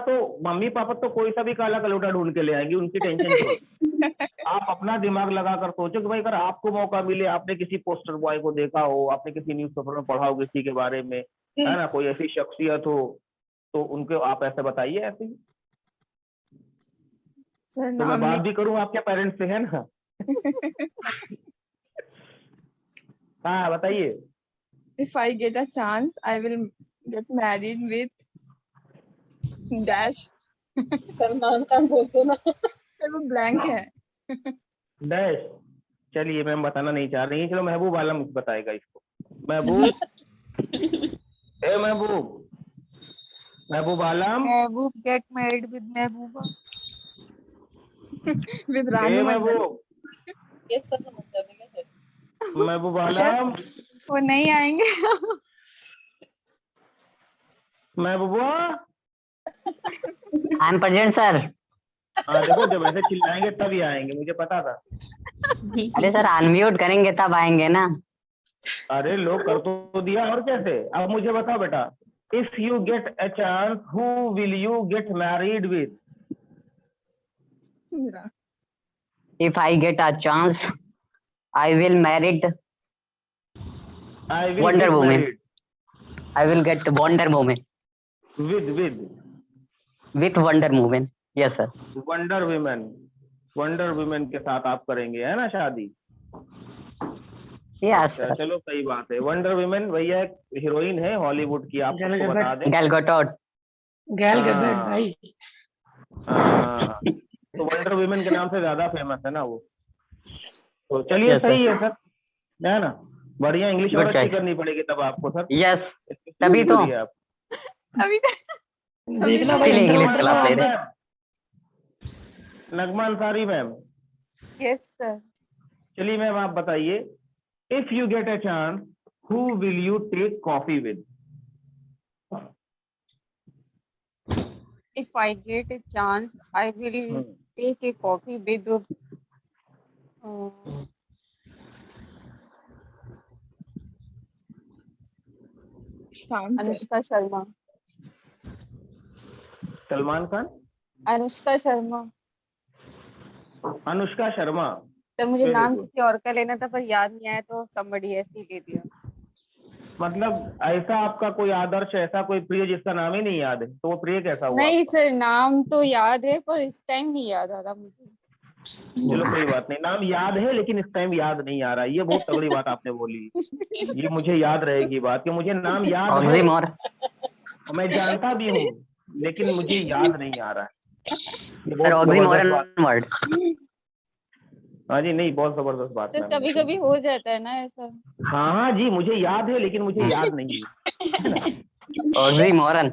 तो कोई सा भी काला कलोटा ढूंढ के ले आएंगे, उनकी टेंशन छोड़। आप अपना दिमाग लगाकर सोचो कि भाई अगर आपको मौका मिले, आपने किसी पोस्टर बॉय को देखा हो, आपने किसी न्यूज़पेपर में पढ़ा हो किसी के बारे में, है ना, कोई ऐसी शख्सियत हो, तो उनको आप ऐसे बताइए ऐसे ही। सर तो मैं नाम बात भी करूं आपके पेरेंट्स से, है ना। हाँ बताइए। If I get a chance I will gate married with dash Salman Khan बोलते ना। सर वो ब्लैंक है। डैश। चलिए मैम बताना नहीं चाह रही है, चलो महबूब आलम बताएगा इसको। महबूब, ए महबूब, Mehboob Alam, Mehboob get married with महबूबा। With a Ranu Mondal. महबूब, ये सब समझ जाते क्या सर? महबूब आलम, वो नहीं आएंगे। महबूबा। I am present sir. हाँ देखो, जब ऐसे चिल्लाएंगे तभी आएंगे, मुझे पता था। अरे सर अनम्यूट करेंगे तब आएंगे ना। अरे लोग कर तो दिया, और कैसे। अब मुझे बताओ बेटा, if you get a chance who will you get married with? If I get a chance I will married I will Wonder get Woman. Married I will get wonder women with with wonder women. Yes sir. Wonder women के साथ आप करेंगे, है ना, शादी? Yes अच्छा, sir. चलो सही बात है। वंडर वुमेन भैया एक हीरोइन है हॉलीवुड की, आप गैल सबको गैबर्ट। बता दें। गैल गडोट। गैल हाँ। गैबर्ट भाई। हाँ, तो वंडर वुमेन के नाम से ज्यादा फेमस है ना वो। तो चलिए Yes, सही है सर, है ना। बढ़िया, इंग्लिश और Good अच्छी choice. करनी पड़ेगी तब आपको सर। यस तभी तो। करिए आप। अभी देखना भाई, इसीलिए अंडर इंग्लिश वाटर क्लास ले में रहे। Nagma Ansari ma'am, yes sir. चलिए मैम आप बताइए, if you get a chance who will you take coffee with? If I get a chance, I will take a coffee with Anushka Sharma. Salman Khan, Anushka Sharma. Anushka Sharma. Sir मुझे Very नाम good. किसी और का लेना था पर याद नहीं आया तो somebody ऐसे ही ले दिया। मतलब ऐसा आपका कोई आदर्श, ऐसा कोई प्रिय जिसका नाम ही नहीं याद है, तो वो प्रिय कैसा हुआ नहीं आपका? सर नाम तो याद है पर इस टाइम नहीं याद आ रहा मुझे। चलो कोई बात नहीं, नाम याद है लेकिन इस टाइम याद नहीं आ रहा। ये बहुत तगड़ी बात आपने बोली, ये मुझे याद रहेगी बात, कि मुझे नाम याद है ऑक्सीमोर। और मैं जानता भी हूँ लेकिन मुझे याद नहीं आ रहा है। ये सर बहुत ऑक्सीमोरन जबरदस्त बात। वर्ड। हाँ जी, नहीं बहुत जबरदस्त बात तो मैम। कभी कभी हो जाता है ना ऐसा। हाँ हाँ जी, मुझे याद है लेकिन मुझे याद नहीं है। ऑक्सीमोरन।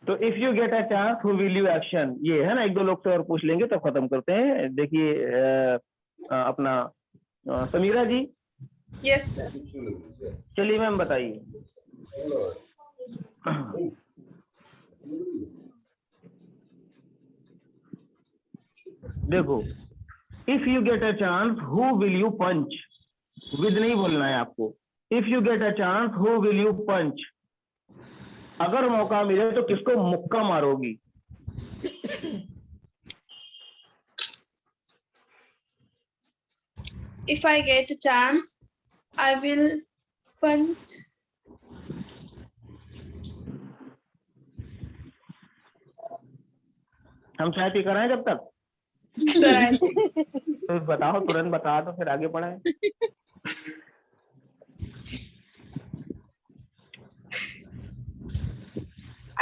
तो if you get a chance who will you action, ये है ना। एक दो लोग से और पूछ लेंगे तब खत्म करते हैं। देखिए अपना समीरा जी। Yes sir. चलिए मैम बताइए। देखो, if you get a chance who will you punch, with नहीं बोलना है आपको। If you get a chance who will you punch, अगर मौका मिले तो किसको मुक्का मारोगी? If I get a chance, I will punch. हम चाय पी कर आए जब तक? Sir, तो बताओ, तुरंत बता दो फिर आगे बढ़ाएं।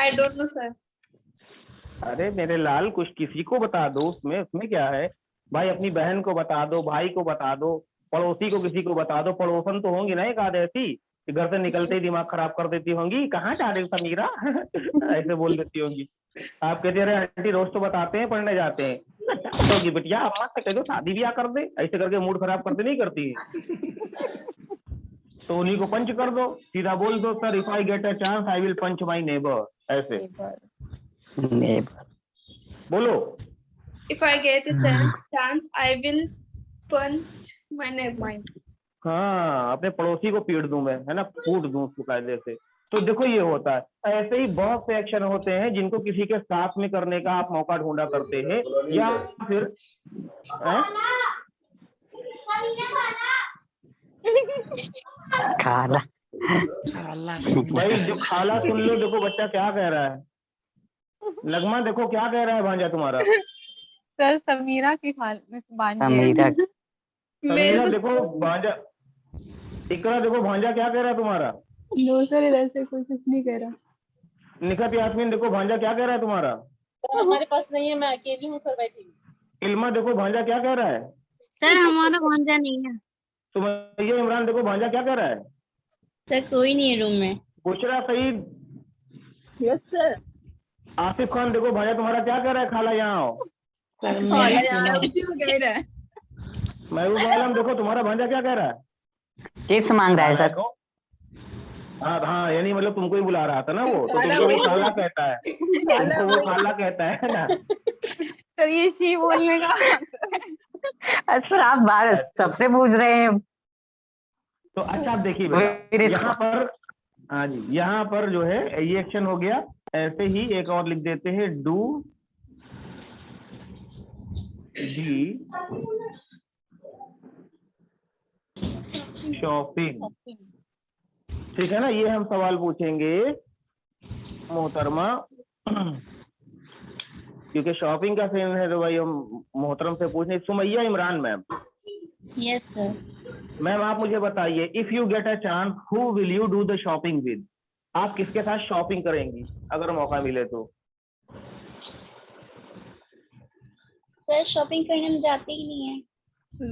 I don't know, sir. अरे मेरे लाल, कुछ किसी को बता दो, उसमें उसमें क्या है भाई? अपनी बहन को बता दो, भाई को बता दो, पड़ोसी को किसी को बता दो। पड़ोसन तो होंगी ना एक आध ऐसी कि घर से निकलते ही दिमाग खराब कर देती होंगी, कहाँ जा रही समीरा ऐसे बोल देती होंगी। आप कहते अरे आंटी रोज तो बताते हैं, पढ़ने जाते हैं। होगी बिटिया, अम्मा से कह दो शादी ब्याह कर दे, ऐसे करके मूड खराब करते नहीं करती है। तो उन्हीं को पंच कर दो, सीधा बोल दो sir, if I get a chance I will punch my neighbour, ऐसे बोलो। If I get a chance, I will punch my neighbor. हाँ, अपने पड़ोसी को पीट दूं मैं, है ना, फूट दूं उसको कायदे से। तो देखो ये होता है। ऐसे ही बहुत से एक्शन होते हैं जिनको किसी के साथ में करने का आप मौका ढूंढा करते हैं, या फिर खाला। भाई जो खाला सुन लो। देखो बच्चा क्या कह रहा है, नगमा देखो क्या कह रहा है भांजा तुम्हारा। सर समीरा की भांजे। समीरा। समीरा देखो भांजा, इकरा देखो भांजा क्या कह रहा है तुम्हारा। नो सर, इधर से कोई कुछ नहीं कह रहा। निखत यास्मीन देखो भांजा क्या कह रहा है तुम्हारा। सर हमारे पास नहीं है, मैं अकेली हूँ सर बैठी हूँ। इल्मा देखो भांजा क्या कह रहा है। सर हमारा भांजा नहीं है। सुमैया इमरान देखो भांजा क्या कह रहा है। सर कोई नहीं है रूम में। Bushra Saeed, yes sir. आसिफ खान देखो भांजा तुम्हारा क्या कह रहा है, खाला यहाँ आओ। सर खाला मैं यार उसी को कह रहा है। महबूब आलम देखो तुम्हारा भांजा क्या कह रहा है। टिप्स मांग रहा है सर। देखो हाँ हाँ, यानी मतलब तुमको ही बुला रहा था ना वो, तो खाला तुमको वो वही- खाला कहता है, खाला तुमको वो वही- खाला कहता है ना। सर ये शी बोलने का सर आप बाहर सबसे पूछ रहे हैं। तो अच्छा आप देखिए वही बेटा, यहाँ पर, हाँ जी, यहाँ पर जो है ये एक्शन हो गया। ऐसे ही एक और लिख देते हैं, डू दी शॉपिंग। ठीक है ना, ये हम सवाल पूछेंगे मोहतरमा, क्योंकि शॉपिंग का सीन है तो भाई हम मोहतरम से पूछने। Sumaiya Imran ma'am, yes sir. Ma'am आप मुझे बताइए, if you get a chance who will you do the shopping with. आप किसके साथ शॉपिंग करेंगी अगर मौका मिले तो। सर शॉपिंग करने में जाते ही नहीं है।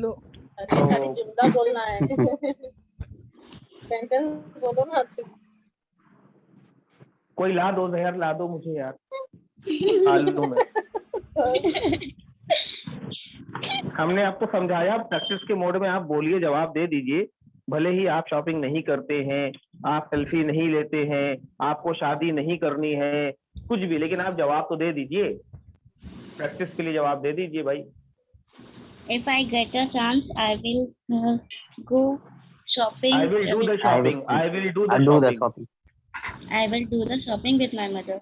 लो अरे खाली जुमला बोलना है। सेंटेंस बोलो ना अच्छे से। कोई ला दो जहर, ला दो मुझे यार, आलू में। हमने आपको समझाया, प्रैक्टिस के मोड में आप बोलिए, जवाब दे दीजिए। भले ही आप शॉपिंग नहीं करते हैं, आप सेल्फी नहीं लेते हैं, आपको शादी नहीं करनी है, कुछ भी, लेकिन आप जवाब तो दे दीजिए। प्रैक्टिस के लिए जवाब दे दीजिए भाई। If I get a chance, I will go shopping. I will do the shopping. I will do the Do the shopping shopping. I will do the shopping with my mother.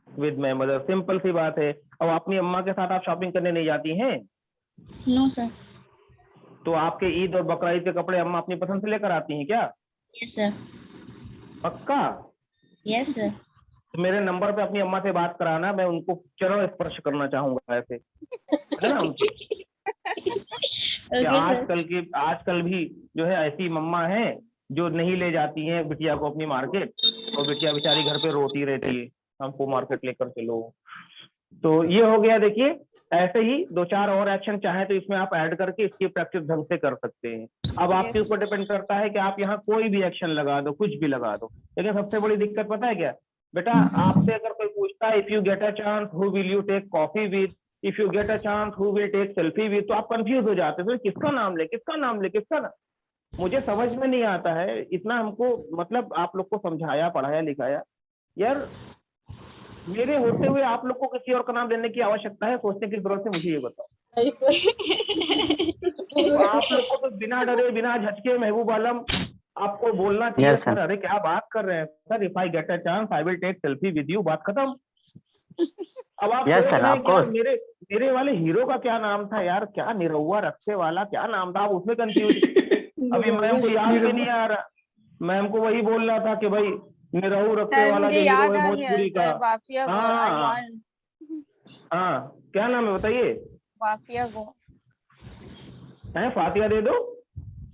with my mother. Simple सी बात है। अब अपनी अम्मा के साथ आप shopping करने नहीं जाती हैं, No sir. तो आपके ईद और बकरा ईद के कपड़े अम्मा अपनी पसंद से लेकर आती हैं क्या। Yes sir. पक्का। Yes sir. तो मेरे नंबर पे अपनी अम्मा से बात कराना, मैं उनको चरण स्पर्श करना चाहूंगा ऐसे, है ना उनकी। Okay sir. आजकल भी जो है ऐसी मम्मा है जो नहीं ले जाती हैं बिटिया को अपनी मार्केट, और बिटिया बेचारी घर पे रोती रहती है, हमको मार्केट लेकर चलो। तो ये हो गया। देखिए ऐसे ही दो चार और एक्शन चाहे तो इसमें आप ऐड करके इसकी प्रैक्टिस ढंग से कर सकते हैं। अब आपके ऊपर डिपेंड करता है कि आप यहाँ कोई भी एक्शन लगा दो, कुछ भी लगा दो। लेकिन सबसे बड़ी दिक्कत पता है क्या बेटा, आपसे अगर कोई पूछता है if you get a chance who will you take coffee with, if you get a chance who will take selfie with, तो आप कंफ्यूज हो जाते हैं, किसका नाम ले, किसका नाम ले, किसका नाम। मुझे समझ में नहीं आता है इतना, हमको मतलब आप लोग को समझाया पढ़ाया लिखाया यार, मेरे होते हुए आप लोग को किसी और का नाम लेने की आवश्यकता है, सोचने की जरूरत है, मुझे ये बताओ। तो आप लोग को तो बिना डरे बिना झटके महबूब आलम आपको बोलना चाहिए Yes, sir. सर, अरे क्या बात कर रहे हैं sir, if I get a chance I will take selfie with you, बात खत्म। अब आप Yes, सोच sir, रहे हैं of कि यार course. मेरे वाले हीरो का क्या नाम था यार, क्या निरहुआ रखने वाला क्या नाम था, आप उसमें कंफ्यूज। अभी मैम को याद भी नहीं आ रहा, मैम को वही बोल रहा था कि भाई निरहु रखने सर वाला मुझे जो हीरो याद है आ गया भोजपुरी का। सर, वाफिया गौर। हाँ, आई हाँ। वांट हाँ क्या नाम है बताइए। वाफिया गौर। है फातिया दे दो।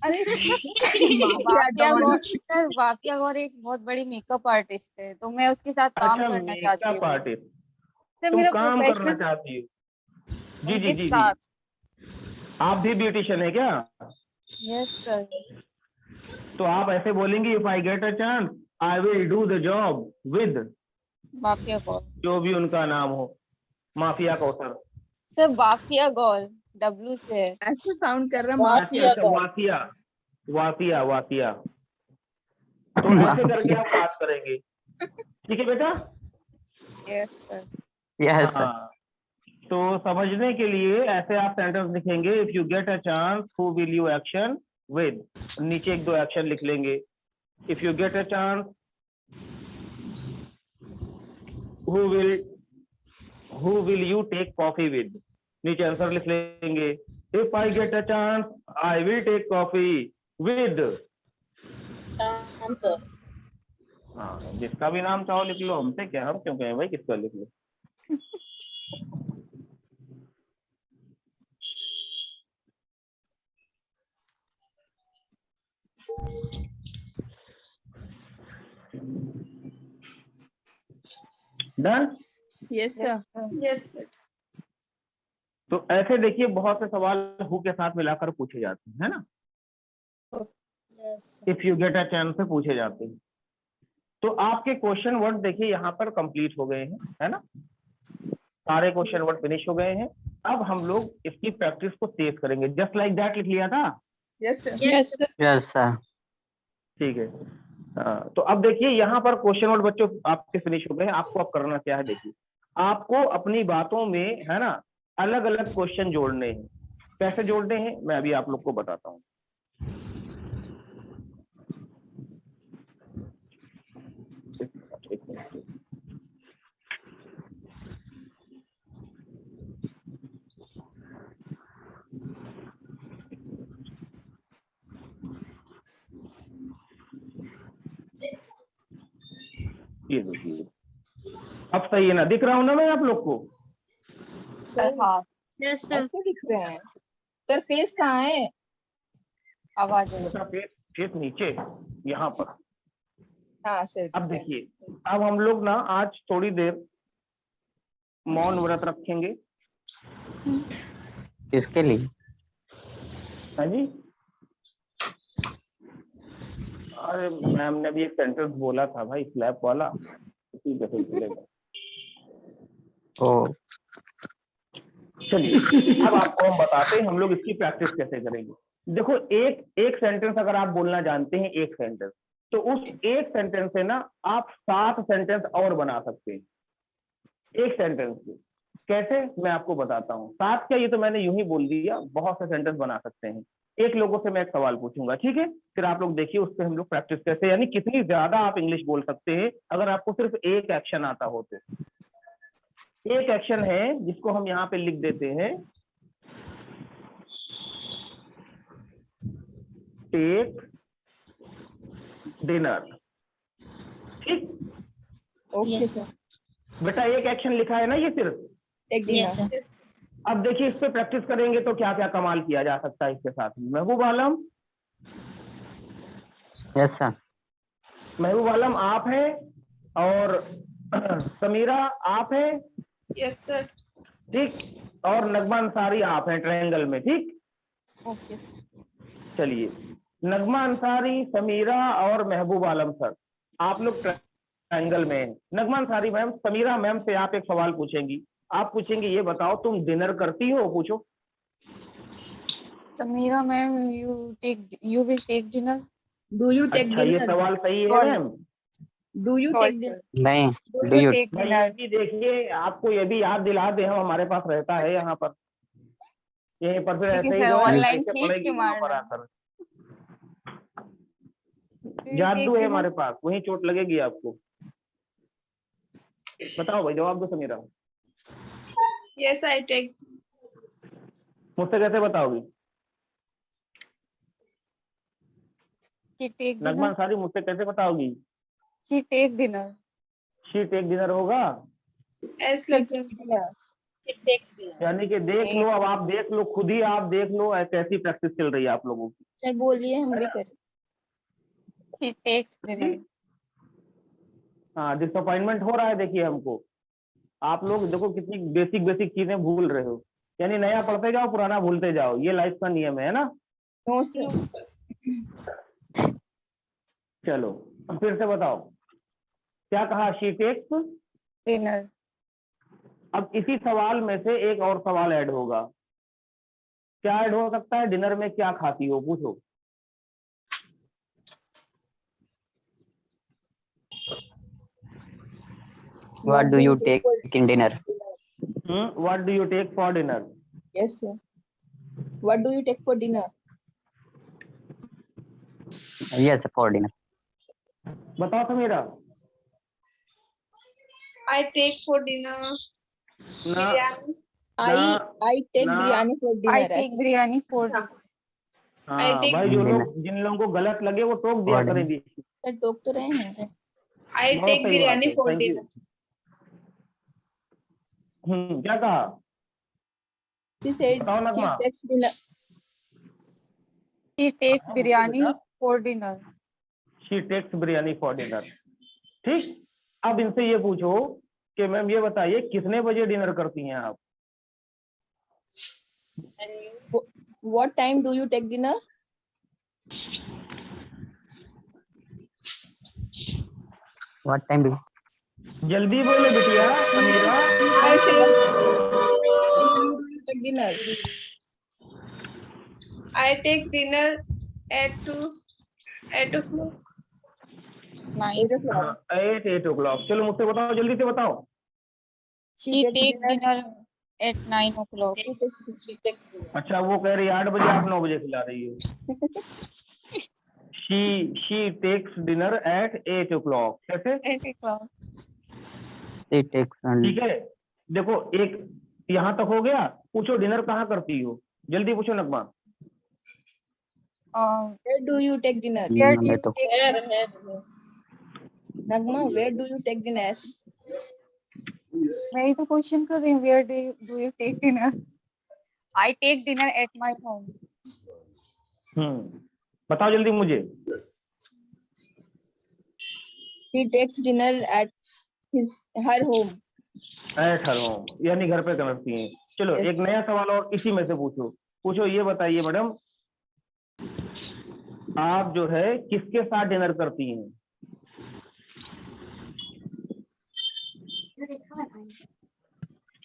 अरे वाफिया गौर सर, वाफिया गौर एक बहुत बड़ी मेकअप आर्टिस्ट है, तो मैं उसके साथ काम अच्छा करना चाहती मेकअप हूँ आर्टिस्ट, सर। तुम मेरा काम करना प्रोफेशनल चाहती हो। जी जी उनके जी जी, साथ। आप भी ब्यूटिशियन है क्या। Yes sir. तो आप ऐसे बोलेंगे if I get a chance I will do the job with, Wafia Gaur. जो भी उनका नाम हो, माफिया कौसर। सर वाफिया गौर W से है। ऐसा साउंड कर रहा वाफिया अच्छा, वाफिया वाफिया वाफिया, तो ऐसे करके आप बात करेंगे, ठीक है बेटा। Yes sir. Yes, sir. हाँ, तो समझने के लिए ऐसे आप सेंटेंस लिखेंगे, if you get a chance who will you action with, नीचे एक दो एक्शन लिख लेंगे। If you get a chance who will you take coffee with, नीचे आंसर लिख लेंगे। If I get a chance I will take coffee with. Answer. हाँ, जिसका भी नाम चाहो लिख लो, हमसे क्या, हम क्यों कहें भाई किसका लिख लो। Done. Yes, sir. Yes, sir. तो ऐसे देखिए बहुत से सवाल हु के साथ मिलाकर पूछे जाते हैं, है ना। Yes. If you get a chance से पूछे जाते हैं। तो आपके क्वेश्चन वर्ड देखिए यहाँ पर कंप्लीट हो गए हैं, है ना। सारे क्वेश्चन वर्ड फिनिश हो गए हैं। अब हम लोग इसकी प्रैक्टिस को तेज करेंगे। जस्ट लाइक दैट लिख लिया था। Yes, sir. Yes, sir. Yes sir. ठीक है। तो अब देखिए यहाँ पर क्वेश्चन वर्ड बच्चों आपके फिनिश हो गए हैं। आपको अब करना क्या है, देखिए आपको अपनी बातों में, है ना, अलग अलग क्वेश्चन जोड़ने हैं। कैसे जोड़ने हैं मैं अभी आप लोग को बताता हूँ। एक मिनट। ये देखिए अब सही है ना, दिख रहा हूं ना मैं आप लोग को। हाँ Yes, sir. ऐसे दिख रहे हैं सर। फेस कहाँ है? आवाज है। ऐसा फेस नीचे यहाँ पर। हाँ सर। अब देखिए अब हम लोग ना आज थोड़ी देर मौन व्रत रखेंगे। किसके लिए? हाँ जी। अरे मैम ने भी एक सेंटेंस बोला था भाई, स्लैब वाला, उसी पे चलेगा। ओ चलिए अब आपको हम बताते हैं हम लोग इसकी प्रैक्टिस कैसे करेंगे। देखो एक एक सेंटेंस अगर आप बोलना जानते हैं, एक सेंटेंस, तो उस एक सेंटेंस से ना आप 7 सेंटेंस और बना सकते हैं एक सेंटेंस से। कैसे मैं आपको बताता हूँ। 7 क्या, ये तो मैंने यूं ही बोल दिया, बहुत से सेंटेंस बना सकते हैं। एक लोगों से मैं एक सवाल पूछूंगा, ठीक है, फिर आप लोग देखिए उस पर हम लोग प्रैक्टिस कैसे, यानी कितनी ज्यादा आप इंग्लिश बोल सकते हैं अगर आपको सिर्फ एक एक्शन आता हो तो। एक एक्शन है जिसको हम यहाँ पे लिख देते हैं, टेक डिनर। ठीक, ओके सर। बेटा एक एक्शन लिखा है ना ये सिर्फ। Take dinner. अब देखिए इस पे प्रैक्टिस करेंगे तो क्या क्या कमाल किया जा सकता है इसके साथ। महबूब आलम, यस सर। महबूब आलम आप हैं और समीरा आप हैं, Yes, sir. ठीक, और नगमा अंसारी आप हैं ट्रायंगल में, ठीक। ओके। चलिए नगमा अंसारी, समीरा और महबूब आलम सर, आप लोग ट्रायंगल में हैं। नगमा अंसारी मैम, समीरा मैम से आप एक सवाल पूछेंगी। आप पूछेंगे ये बताओ तुम डिनर करती हो, पूछो। Sameera ma'am, you will take dinner. Do you take अच्छा ये डिनर? सवाल सही है Sorry. Ma'am. Do you take dinner? नहीं, Do do you you take भाई dinner? ये भी देखिए आपको ये भी याद दिला दे, हम हमारे पास रहता है यहाँ पर, यहीं पर फिर ठीक है ऐसे ही सर, जो है ऑनलाइन ऐसे खींच पड़ेगी के वहाँ पर मारना। आकर। Do you जादू take है dinner? हमारे पास, वहीं चोट लगेगी आपको। बताओ भाई, जवाब दो समीरा। Yes, I take. मुझसे कैसे बताओगी? She take Nagma dinner. Ansari मुझसे कैसे बताओगी? She take dinner. She take dinner होगा, S लग जाएगा। It takes dinner. यानी कि देख लो, अब आप देख लो, खुद ही आप देख लो कैसी प्रैक्टिस चल रही है आप लोगों की। सर बोलिए, हम भी करें। She takes dinner. हाँ डिसअपॉइंटमेंट हो रहा है देखिए हमको। आप लोग देखो कितनी बेसिक बेसिक चीजें भूल रहे हो, यानी नया पढ़ते जाओ पुराना भूलते जाओ, ये लाइफ का नियम है ना। No sir. चलो अब फिर से बताओ क्या कहा, शी टेक्स। Dinner. अब इसी सवाल में से एक और सवाल ऐड होगा, क्या ऐड हो सकता है, डिनर में क्या खाती हो, पूछो। What do you take in dinner? What do you take for dinner? Yes sir. What do you take for dinner? Yes for dinner. बताओ Sameera. I take for dinner. ना बिरयानी। आई टेक ना। Biryani for I dinner. take biryani for अच्छा। dinner. हाँ I take- भाई जो लोग जिन लोगों को गलत लगे वो टोक दिया For करें dinner. बीच में। सर टोक तो रहे हैं। I बहुत take सही biryani बात है, for thank you। dinner. क्या कहा, She said बताओ she Nagma. takes dinner. She takes हाँ, biryani बेटा। for dinner. She takes biryani for dinner. ठीक, अब इनसे ये पूछो कि मैम ये बताइए कितने बजे डिनर करती हैं आप? What time do you take dinner? What time do you? जल्दी बोले बिटिया Samira. I take. What time do you take dinner? I take dinner at 8 o'clock. 8 o'clock. 8 o'clock। चलो मुझसे बताओ, जल्दी से बताओ। She take dinner at 9 o'clock. She takes dinner. अच्छा वो कह रही है 8 बजे, आप 9 बजे खिला रही हो। she takes dinner at 8 o'clock। कैसे? 8 o'clock. It takes only. ठीक है, देखो एक यहाँ तक हो गया। पूछो डिनर कहाँ करती हो, जल्दी पूछो नगमा। Where do you take dinner? Where do you Tomato. take Where? Nagma, where do you take dinner? मैं ही तो क्वेश्चन कर रही हूँ where do you take dinner? I take dinner at my home. बताओ जल्दी मुझे। He takes dinner at her home. At her home, यानी घर पे करती हैं। चलो Yes. एक नया सवाल और इसी में से पूछो ये बताइए मैडम, आप जो है किसके साथ डिनर करती हैं?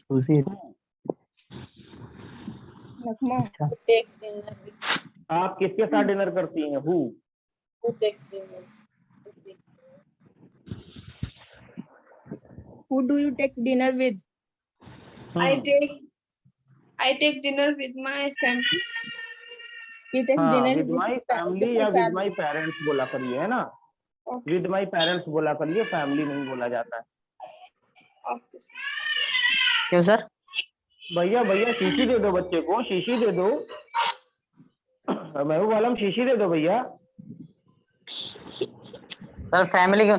Who's it? Nagma, Who takes dinner with? आप किसके साथ डिनर करती हैं? Who? Who takes dinner? who do you take dinner with? I take dinner with my family. He takes हाँ, dinner विद माई फैमिली या with my parents बोला करिए, है ना। विद माई पेरेंट्स बोला करिए, फैमिली नहीं बोला जाता है। Okay. क्यों सर? भैया शीशी दे दो बच्चे को, शीशी दे दो। महबूब आलम शीशी दे दो भैया। सर फैमिली को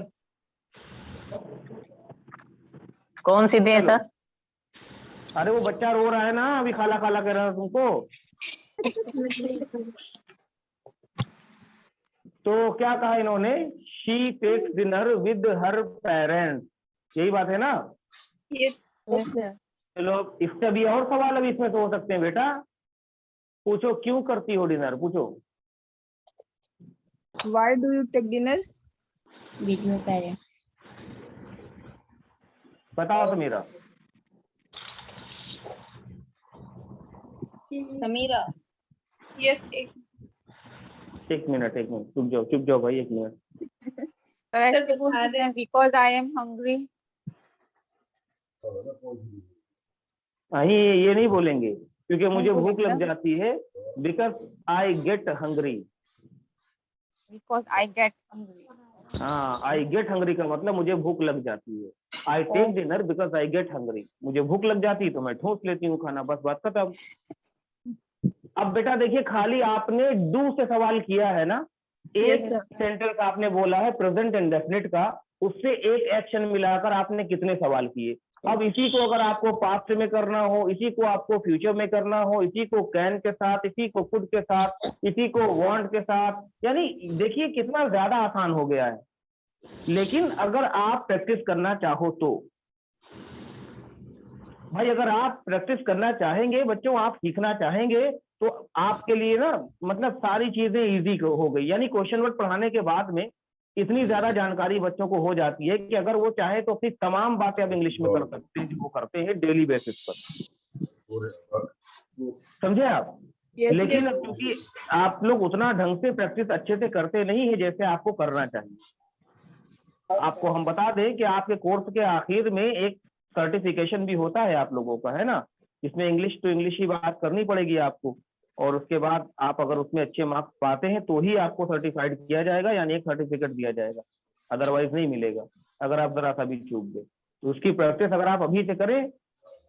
कौन सी दी है सर? अरे वो बच्चा रो रहा है ना, अभी खाला खाला कह रहा है तुमको। तो क्या कहा इन्होंने? She takes dinner with her parents, यही बात है ना। Yes. Yes, sir. चलो इससे भी और सवाल अभी इसमें तो हो सकते हैं बेटा। पूछो क्यों करती हो डिनर, पूछो। Why do you take dinner? with your parents. बताओ समीरा। Samira. Yes. एक मिनट चुप जाओ भाई, एक मिनट। तो ऐसे बोल सकते हैं because I am hungry. ये नहीं बोलेंगे क्योंकि मुझे भूख बोलेंगे लग जाती है। Because I get hungry. Because I get hungry. हाँ, आई गेट हंग्री का मतलब मुझे भूख लग जाती है। I take dinner because I get hungry, मुझे भूख लग जाती है तो मैं ठूस लेती हूँ खाना, बस बात खत्म। अब बेटा देखिए, खाली आपने डू से सवाल किया है ना, एक सेंटेंस आपने बोला है प्रेजेंट इंडेफिनिट का, उससे एक एक्शन मिलाकर आपने कितने सवाल किए। अब इसी को अगर आपको पास्ट में करना हो, इसी को आपको फ्यूचर में करना हो, इसी को कैन के साथ, इसी को कुड के साथ, इसी को वांट के साथ, यानी देखिए कितना ज्यादा आसान हो गया है। लेकिन अगर आप प्रैक्टिस करना चाहो तो भाई, अगर आप प्रैक्टिस करना चाहेंगे बच्चों, आप सीखना चाहेंगे तो आपके लिए ना मतलब सारी चीजें इजी हो गई। यानी क्वेश्चन वर्ड पढ़ाने के बाद में इतनी ज्यादा जानकारी बच्चों को हो जाती है कि अगर वो चाहे तो अपनी तमाम बातें अब इंग्लिश में कर सकते हैं जो वो करते हैं डेली बेसिस पर। समझे आप? लेकिन अब क्योंकि आप लोग उतना ढंग से प्रैक्टिस अच्छे से करते नहीं है जैसे आपको करना चाहिए। आपको हम बता दें कि आपके कोर्स के आखिर में एक सर्टिफिकेशन भी होता है आप लोगों का, है ना, जिसमें इंग्लिश टू इंग्लिश ही बात करनी पड़ेगी आपको, और उसके बाद आप अगर उसमें अच्छे मार्क्स पाते हैं तो ही आपको सर्टिफाइड किया जाएगा, यानी एक सर्टिफिकेट दिया जाएगा, अदरवाइज नहीं मिलेगा अगर आप जरा सा भी चूक गए। तो उसकी प्रैक्टिस अगर आप अभी से करें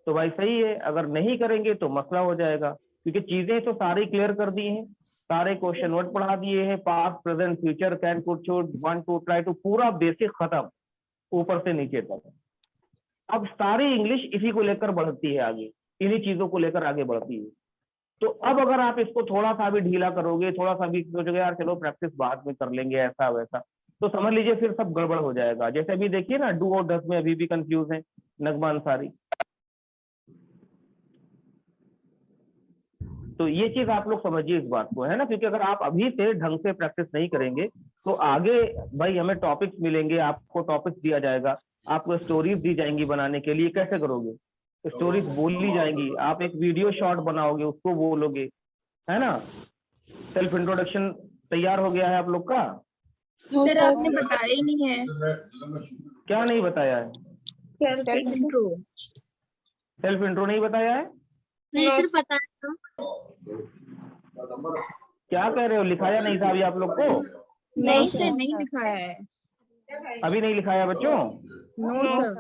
तो भाई सही है, अगर नहीं करेंगे तो मसला हो जाएगा, क्योंकि चीजें तो सारी क्लियर कर दी हैं, सारे क्वेश्चन वर्ड पढ़ा दिए हैं, past present future can could should want to try to, पूरा बेसिक खत्म ऊपर से नीचे तक। अब सारी इंग्लिश इसी को लेकर बढ़ती है आगे, इन्हीं चीजों को लेकर आगे बढ़ती है। तो अब अगर आप इसको थोड़ा सा भी ढीला करोगे, थोड़ा सा भी सोचोगे यार चलो प्रैक्टिस बाद में कर लेंगे ऐसा वैसा, तो समझ लीजिए फिर सब गड़बड़ हो जाएगा। जैसे अभी देखिए ना, डू और डस में अभी भी कंफ्यूज है, नगमा अंसारी। तो ये चीज आप लोग समझिए इस बात को, है ना, क्योंकि अगर आप अभी से ढंग से प्रैक्टिस नहीं करेंगे तो आगे भाई हमें टॉपिक्स मिलेंगे, आपको टॉपिक्स दिया जाएगा, आपको स्टोरीज दी जाएंगी बनाने के लिए, कैसे करोगे? स्टोरीज बोली जाएंगी, आप एक वीडियो शॉर्ट बनाओगे उसको बोलोगे, है ना। सेल्फ इंट्रोडक्शन तैयार हो गया है आप लोग का? सर आपने बताया ही नहीं है। क्या नहीं बताया है? Self intro. सेल्फ इंट्रो नहीं बताया है? नहीं सर पता है तो। क्या कह रहे हो, लिखाया नहीं था अभी आप लोग को? नहीं सर नहीं लिखाया है। अभी नहीं लिखाया बच्चों? No sir.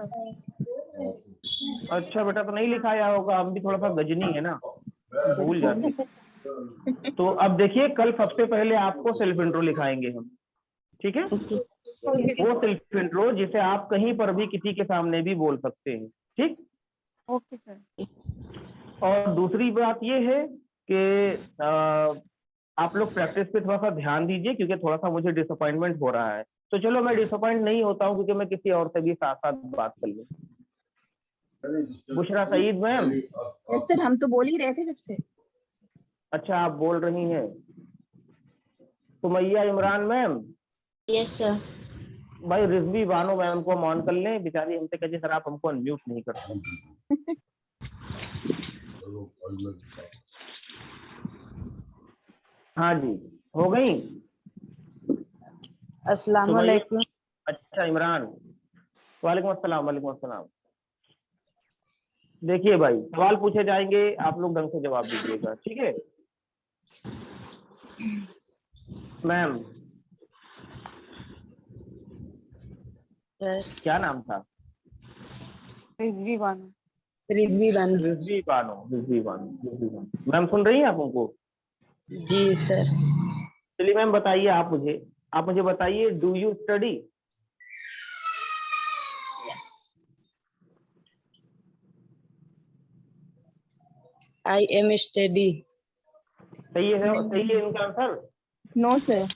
अच्छा बेटा, तो नहीं लिखाया होगा, हम भी थोड़ा सा गजनी है ना, भूल जाते हैं। तो अब देखिए, कल सबसे पहले आपको सेल्फ इंट्रो लिखाएंगे हम, ठीक है? वो सेल्फ इंट्रो जिसे आप कहीं पर भी किसी के सामने भी बोल सकते हैं, ठीक? Okay sir. और दूसरी बात ये है कि आप लोग प्रैक्टिस पे थोड़ा सा ध्यान दीजिए, क्योंकि थोड़ा सा मुझे डिसअपॉइंटमेंट हो रहा है। तो चलो, मैं डिसअपॉइंट नहीं होता हूँ क्योंकि मैं किसी और से भी साथ साथ बात कर लूँ। Bushra Saeed ma'am. Yes sir, हम तो बोल ही रहे थे जब से। अच्छा, आप बोल रही हैं। Sumaiya Imran ma'am. Yes sir. भाई रिजवी बानो मैम को ऑन कर लें, बेचारी हमसे कहती सर आप हमको अनम्यूट नहीं करते। हाँ जी, हो गई। अस्सलाम वालेकुम। अच्छा इमरान, वालेकुम अस्सलाम। वालेकुम अस्सलाम। देखिए भाई, सवाल पूछे जाएंगे, आप लोग ढंग से जवाब दीजिएगा, ठीक है? मैम सर क्या नाम था? रिजवी बानो। रिजवी बानो। रिजवी बानो, रिजवी बानो, रिजवी बानो। मैम सुन रही हैं आप उनको? जी सर। चलिए मैम बताइए, आप मुझे बताइए, do you study? I am study. सही है, सही है इनका आंसर? No sir.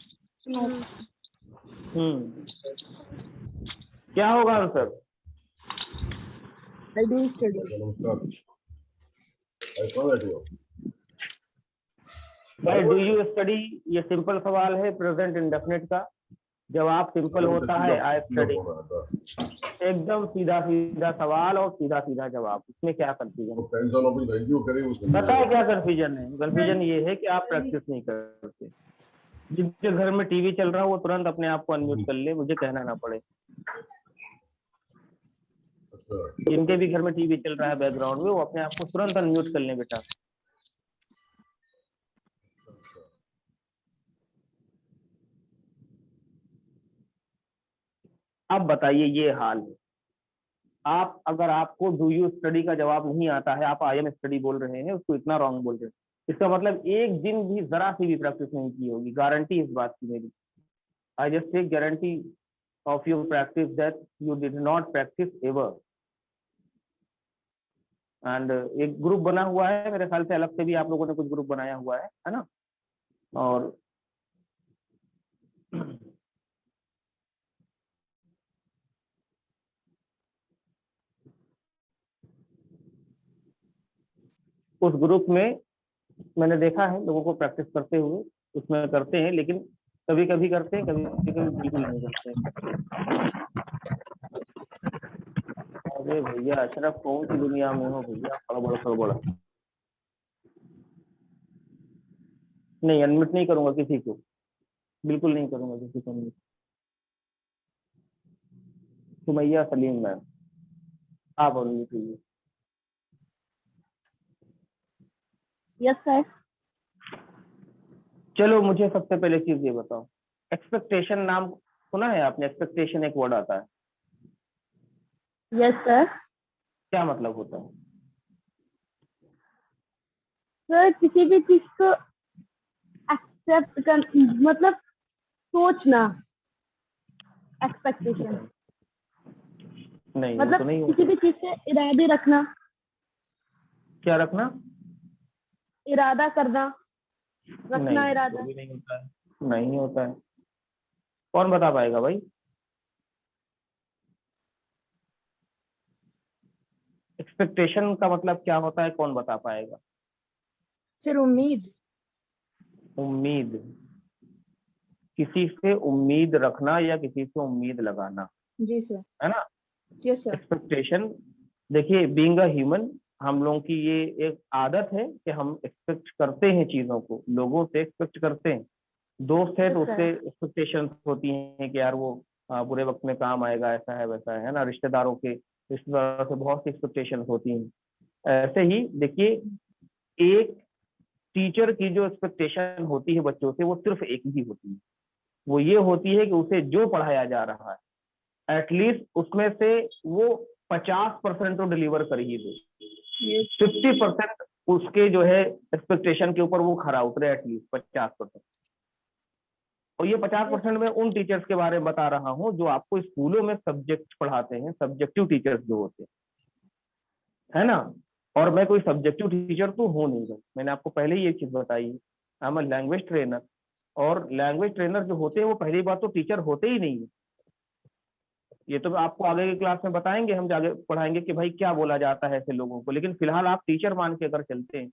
क्या होगा आंसर? I do study. भाई डू यू स्टडी, ये सिंपल सवाल है, प्रेजेंट इंडेफिनिट का। जवाब सिंपल होता है आई स्टडी। एकदम सीधा सीधा सवाल और सीधा सीधा जवाब, इसमें क्या कंफ्यूजन? पता है क्या कंफ्यूजन है? कंफ्यूजन ये है कि आप प्रैक्टिस नहीं करते। जिनके घर में टीवी चल रहा है वो तुरंत अपने आप को अनम्यूट कर ले, मुझे कहना ना पड़े। जिनके भी घर में टीवी चल रहा है बैकग्राउंड में, वो अपने आप को तुरंत अनम्यूट कर ले बेटा। अब बताइए, ये हाल है, आप अगर आपको डू यू स्टडी का जवाब नहीं आता है, आप आई एम स्टडी बोल रहे हैं, उसको इतना रॉन्ग बोल रहे हैं, इसका मतलब एक दिन भी जरा सी भी प्रैक्टिस नहीं की होगी, गारंटी इस बात की मेरी। I just take guarantee of your practice that you did not practice ever. And एक ग्रुप बना हुआ है मेरे ख्याल से, अलग से भी आप लोगों ने कुछ ग्रुप बनाया हुआ है ना? और उस ग्रुप में मैंने देखा है लोगों को प्रैक्टिस करते हुए, उसमें करते हैं, लेकिन कभी कभी करते हैं, कभी कभी बिल्कुल नहीं करते हैं। अरे भैया अशरफ, कौन सी दुनिया में हो भैया? खड़बड़ खड़बड़। नहीं, अनम्यूट नहीं करूंगा किसी को, बिल्कुल नहीं करूंगा किसी को अनम्यूट। सुमैया सलीम मैम, आप अनम्यूट कीजिए। Yes sir. चलो मुझे सबसे पहले चीज ये बताओ, एक्सपेक्टेशन नाम सुना है आपने? एक्सपेक्टेशन एक वर्ड आता है। Yes sir. क्या मतलब होता है? सर किसी भी चीज को एक्सेप्ट कर, मतलब सोचना, एक्सपेक्टेशन नहीं, मतलब तो नहीं किसी भी चीज से इरादे रखना। क्या रखना? इरादा करना, रखना नहीं, इरादा। तो भी नहीं होता है, नहीं होता है। कौन बता पाएगा भाई? एक्सपेक्टेशन का मतलब क्या होता है, कौन बता पाएगा? सर उम्मीद। उम्मीद, किसी से उम्मीद रखना या किसी से उम्मीद लगाना, जी सर। है ना? Yes sir. एक्सपेक्टेशन, देखिए बीइंग अ ह्यूमन, हम लोगों की ये एक आदत है कि हम एक्सपेक्ट करते हैं चीजों को, लोगों से एक्सपेक्ट करते हैं। दोस्त है तो Yes, sir. उससे एक्सपेक्टेशन होती हैं कि यार वो बुरे वक्त में काम आएगा, ऐसा है वैसा है ना। रिश्तेदारों से बहुत सी एक्सपेक्टेशन होती हैं। ऐसे ही देखिए, एक टीचर की जो एक्सपेक्टेशन होती है बच्चों से, वो सिर्फ एक ही होती है। वो ये होती है कि उसे जो पढ़ाया जा रहा है एटलीस्ट उसमें से वो 50% तो डिलीवर कर ही दे, यस 50% उसके जो है एक्सपेक्टेशन के ऊपर वो खरा उतरे, एटलीस्ट 50%। और ये 50% में उन टीचर्स के बारे में बता रहा हूँ जो आपको स्कूलों में सब्जेक्ट पढ़ाते हैं, सब्जेक्टिव टीचर्स जो होते हैं, है ना। और मैं कोई सब्जेक्टिव टीचर तो हूँ नहीं भाई, मैंने आपको पहले ही एक चीज बताई, I am a language trainer. और लैंग्वेज ट्रेनर जो होते हैं वो पहली बात तो टीचर होते ही नहीं है। ये तो आपको आगे की क्लास में बताएंगे, हम जाके पढ़ाएंगे कि भाई क्या बोला जाता है ऐसे लोगों को, लेकिन फिलहाल आप टीचर मान के अगर चलते हैं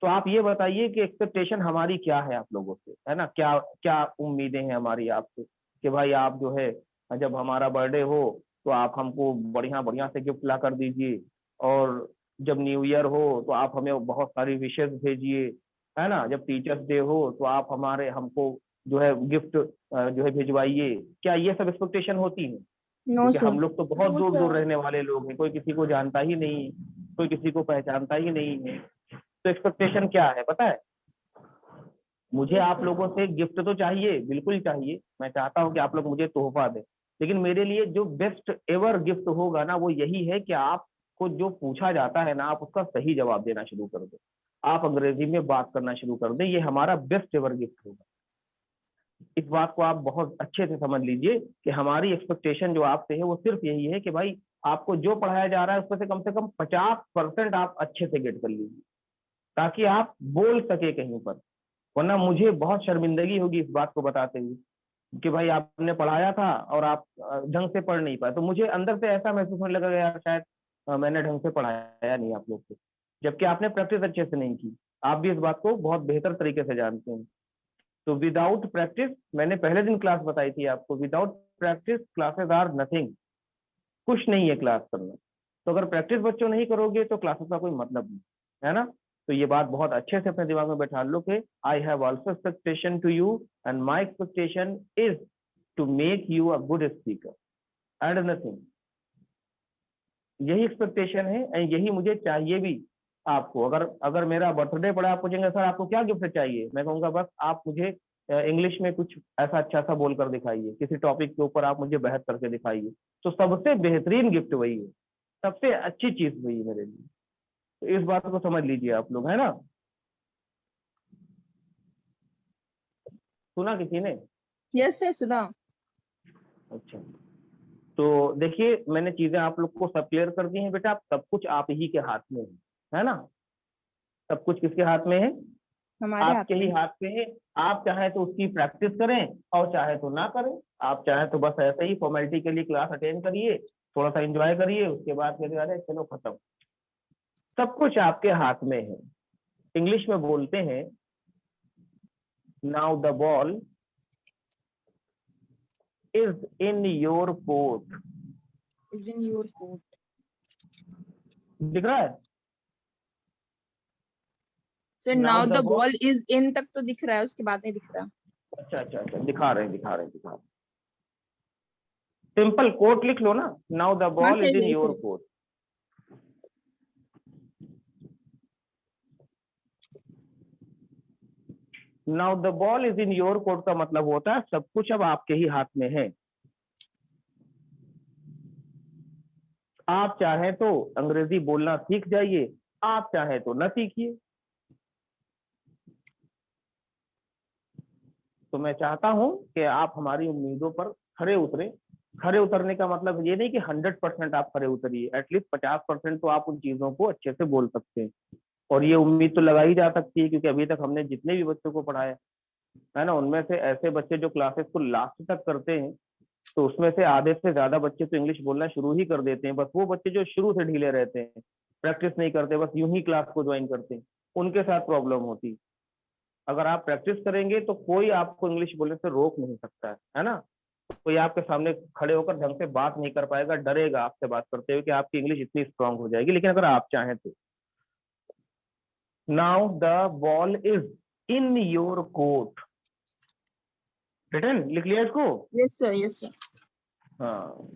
तो आप ये बताइए कि एक्सपेक्टेशन हमारी क्या है आप लोगों से, है ना। क्या क्या उम्मीदें हैं हमारी आपसे कि भाई आप जो है जब हमारा बर्थडे हो तो आप हमको बढ़िया बढ़िया से गिफ्ट ला कर दीजिए, और जब न्यू ईयर हो तो आप हमें बहुत सारी विशेष भेजिए, है ना। जब टीचर्स डे हो तो आप हमारे हमको जो है गिफ्ट जो है भिजवाइए। क्या ये सब एक्सपेक्टेशन होती है? नो क्योंकि सर। हम लोग तो बहुत No, दूर दूर sir. रहने वाले लोग हैं, कोई किसी को जानता ही नहीं है, कोई किसी को पहचानता ही नहीं है। तो एक्सपेक्टेशन क्या है पता है? मुझे आप लोगों से गिफ्ट तो चाहिए, बिल्कुल चाहिए, मैं चाहता हूँ कि आप लोग मुझे तोहफा दें, लेकिन मेरे लिए जो बेस्ट एवर गिफ्ट होगा ना वो यही है कि आपको जो पूछा जाता है ना आप उसका सही जवाब देना शुरू कर दो, आप अंग्रेजी में बात करना शुरू कर दें, ये हमारा बेस्ट एवर गिफ्ट होगा। इस बात को आप बहुत अच्छे से समझ लीजिए कि हमारी एक्सपेक्टेशन जो आपसे है वो सिर्फ यही है कि भाई आपको जो पढ़ाया जा रहा है उसमें से कम 50% आप अच्छे से गेट कर लीजिए, ताकि आप बोल सके कहीं पर। वरना मुझे बहुत शर्मिंदगी होगी इस बात को बताते हुए कि भाई आपने पढ़ाया था और आप ढंग से पढ़ नहीं पाए, तो मुझे अंदर से ऐसा महसूस होने लगा यार शायद मैंने ढंग से पढ़ाया नहीं आप लोग को, जबकि आपने प्रैक्टिस अच्छे से नहीं की। आप भी इस बात को बहुत बेहतर तरीके से जानते हैं। तो विदाउट प्रैक्टिस, मैंने पहले दिन क्लास बताई थी आपको, without practice classes are nothing, कुछ नहीं है क्लास करना। तो अगर प्रैक्टिस बच्चों नहीं करोगे तो क्लासेस का कोई मतलब नहीं है ना। तो ये बात बहुत अच्छे से अपने दिमाग में बैठा लो कि I have also expectation to you and my expectation is to make you a good speaker and nothing. यही एक्सपेक्टेशन है एंड यही मुझे चाहिए भी आपको। अगर मेरा बर्थडे पड़ा, आप पूछेंगे सर आपको क्या गिफ्ट चाहिए, मैं कहूँगा बस आप मुझे इंग्लिश में कुछ ऐसा अच्छा सा बोलकर दिखाइए, किसी टॉपिक के ऊपर आप मुझे बहस करके दिखाइए, तो सबसे बेहतरीन गिफ्ट वही है, सबसे अच्छी चीज वही मेरे लिए। तो इस बात को समझ लीजिए आप लोग, है ना। सुना किसी ने? यस सर सुना। अच्छा, तो देखिए मैंने चीजें आप लोग को सब क्लियर कर दी हैं बेटा। सब कुछ आप ही के हाथ में है ना। सब कुछ किसके हाथ में है? हमारे हाथ आपके ही में। हाथ में है। आप चाहे तो उसकी प्रैक्टिस करें और चाहे तो ना करें। आप चाहे तो बस ऐसे ही फॉर्मेलिटी के लिए क्लास अटेंड करिए, थोड़ा सा एंजॉय करिए, उसके बाद कहते अरे चलो खत्म। सब कुछ आपके हाथ में है। इंग्लिश में बोलते हैं now the ball is in your court. Is in your court. दिख रहा है? Sir Now now the the ball is इन तक तो दिख रहा है, उसके बाद नहीं दिख रहा। अच्छा अच्छा अच्छा, दिखा रहे हैं। सिंपल कोट लिख लो ना, नाउ द हाँ बॉल सर इज इन यही your sir. Court. Now the ball is in your court का मतलब होता है सब कुछ अब आपके ही हाथ में है। आप चाहे तो अंग्रेजी बोलना सीख जाइए, आप चाहे तो न सीखिए। तो मैं चाहता हूं कि आप हमारी उम्मीदों पर खरे उतरे। खरे उतरने का मतलब ये नहीं कि 100% आप खरे उतरिए, एटलीस्ट 50% तो आप उन चीजों को अच्छे से बोल सकते हैं। और ये उम्मीद तो लगाई जा सकती है क्योंकि अभी तक हमने जितने भी बच्चों को पढ़ाया है ना, उनमें से ऐसे बच्चे जो क्लासेस को लास्ट तक करते हैं, तो उसमें से आधे से ज्यादा बच्चे तो इंग्लिश बोलना शुरू ही कर देते हैं। बस वो बच्चे जो शुरू से ढीले रहते हैं प्रैक्टिस नहीं करते, बस यूं ही क्लास को ज्वाइन करते, उनके साथ प्रॉब्लम होती। अगर आप प्रैक्टिस करेंगे तो कोई आपको इंग्लिश बोलने से रोक नहीं सकता है ना। कोई आपके सामने खड़े होकर ढंग से बात नहीं कर पाएगा, डरेगा आपसे बात करते हुए कि आपकी इंग्लिश इतनी स्ट्रांग हो जाएगी। लेकिन अगर आप चाहें तो। Now the ball is in your court. Written लिख लिया इसको? Yes sir, yes sir. हाँ,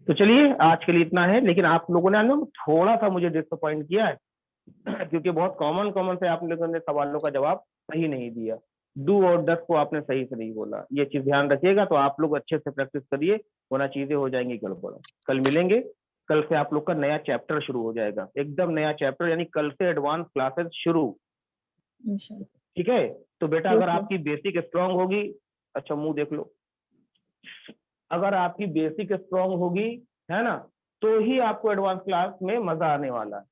तो चलिए आज के लिए इतना है। लेकिन आप लोगों ने ना थोड़ा सा मुझे डिसअपॉइंट किया है क्योंकि बहुत कॉमन से आप लोगों ने सवालों का जवाब सही नहीं दिया। डू और डस को आपने सही से नहीं बोला, ये चीज ध्यान रखिएगा। तो आप लोग अच्छे से प्रैक्टिस करिए, वरना चीजें हो जाएंगी गड़बड़। कल मिलेंगे, कल से आप लोग का नया चैप्टर शुरू हो जाएगा, एकदम नया चैप्टर, यानी कल से एडवांस क्लासेस शुरू। Inshallah. ठीक है? तो बेटा Yes, अगर sir. आपकी बेसिक स्ट्रांग होगी, अच्छा मुंह देख लो, अगर आपकी बेसिक स्ट्रांग होगी है ना, तो ही आपको एडवांस क्लास में मजा आने वाला है।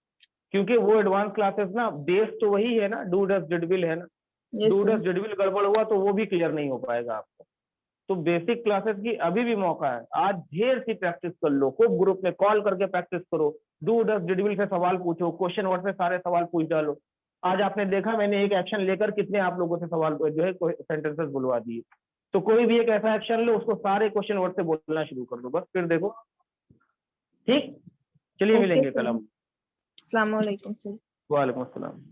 क्योंकि वो एडवांस क्लासेस ना बेस तो वही है ना, डू डस डिड विल है ना। Yes do sir. Does did will गड़बड़ हुआ तो वो भी क्लियर नहीं हो पाएगा आपको। तो बेसिक क्लासेस की अभी भी मौका है, आज ढेर सी प्रैक्टिस कर लो, खूब ग्रुप में कॉल करके प्रैक्टिस करो, do does did will say सवाल पूछो, क्वेश्चन वर्ड से सारे सवाल पूछ डालो। आज आपने देखा मैंने एक एक्शन लेकर कितने आप लोगों से सवाल जो है सेंटेंसेस बुलवा दिए। तो कोई भी एक ऐसा एक्शन लो, उसको सारे क्वेश्चन वर्ड से बोलना शुरू कर दो, बस फिर देखो। ठीक, चलिए Okay, मिलेंगे sir. कल हम। Assalamu alaikum sir. वालेकुम अस्सलाम।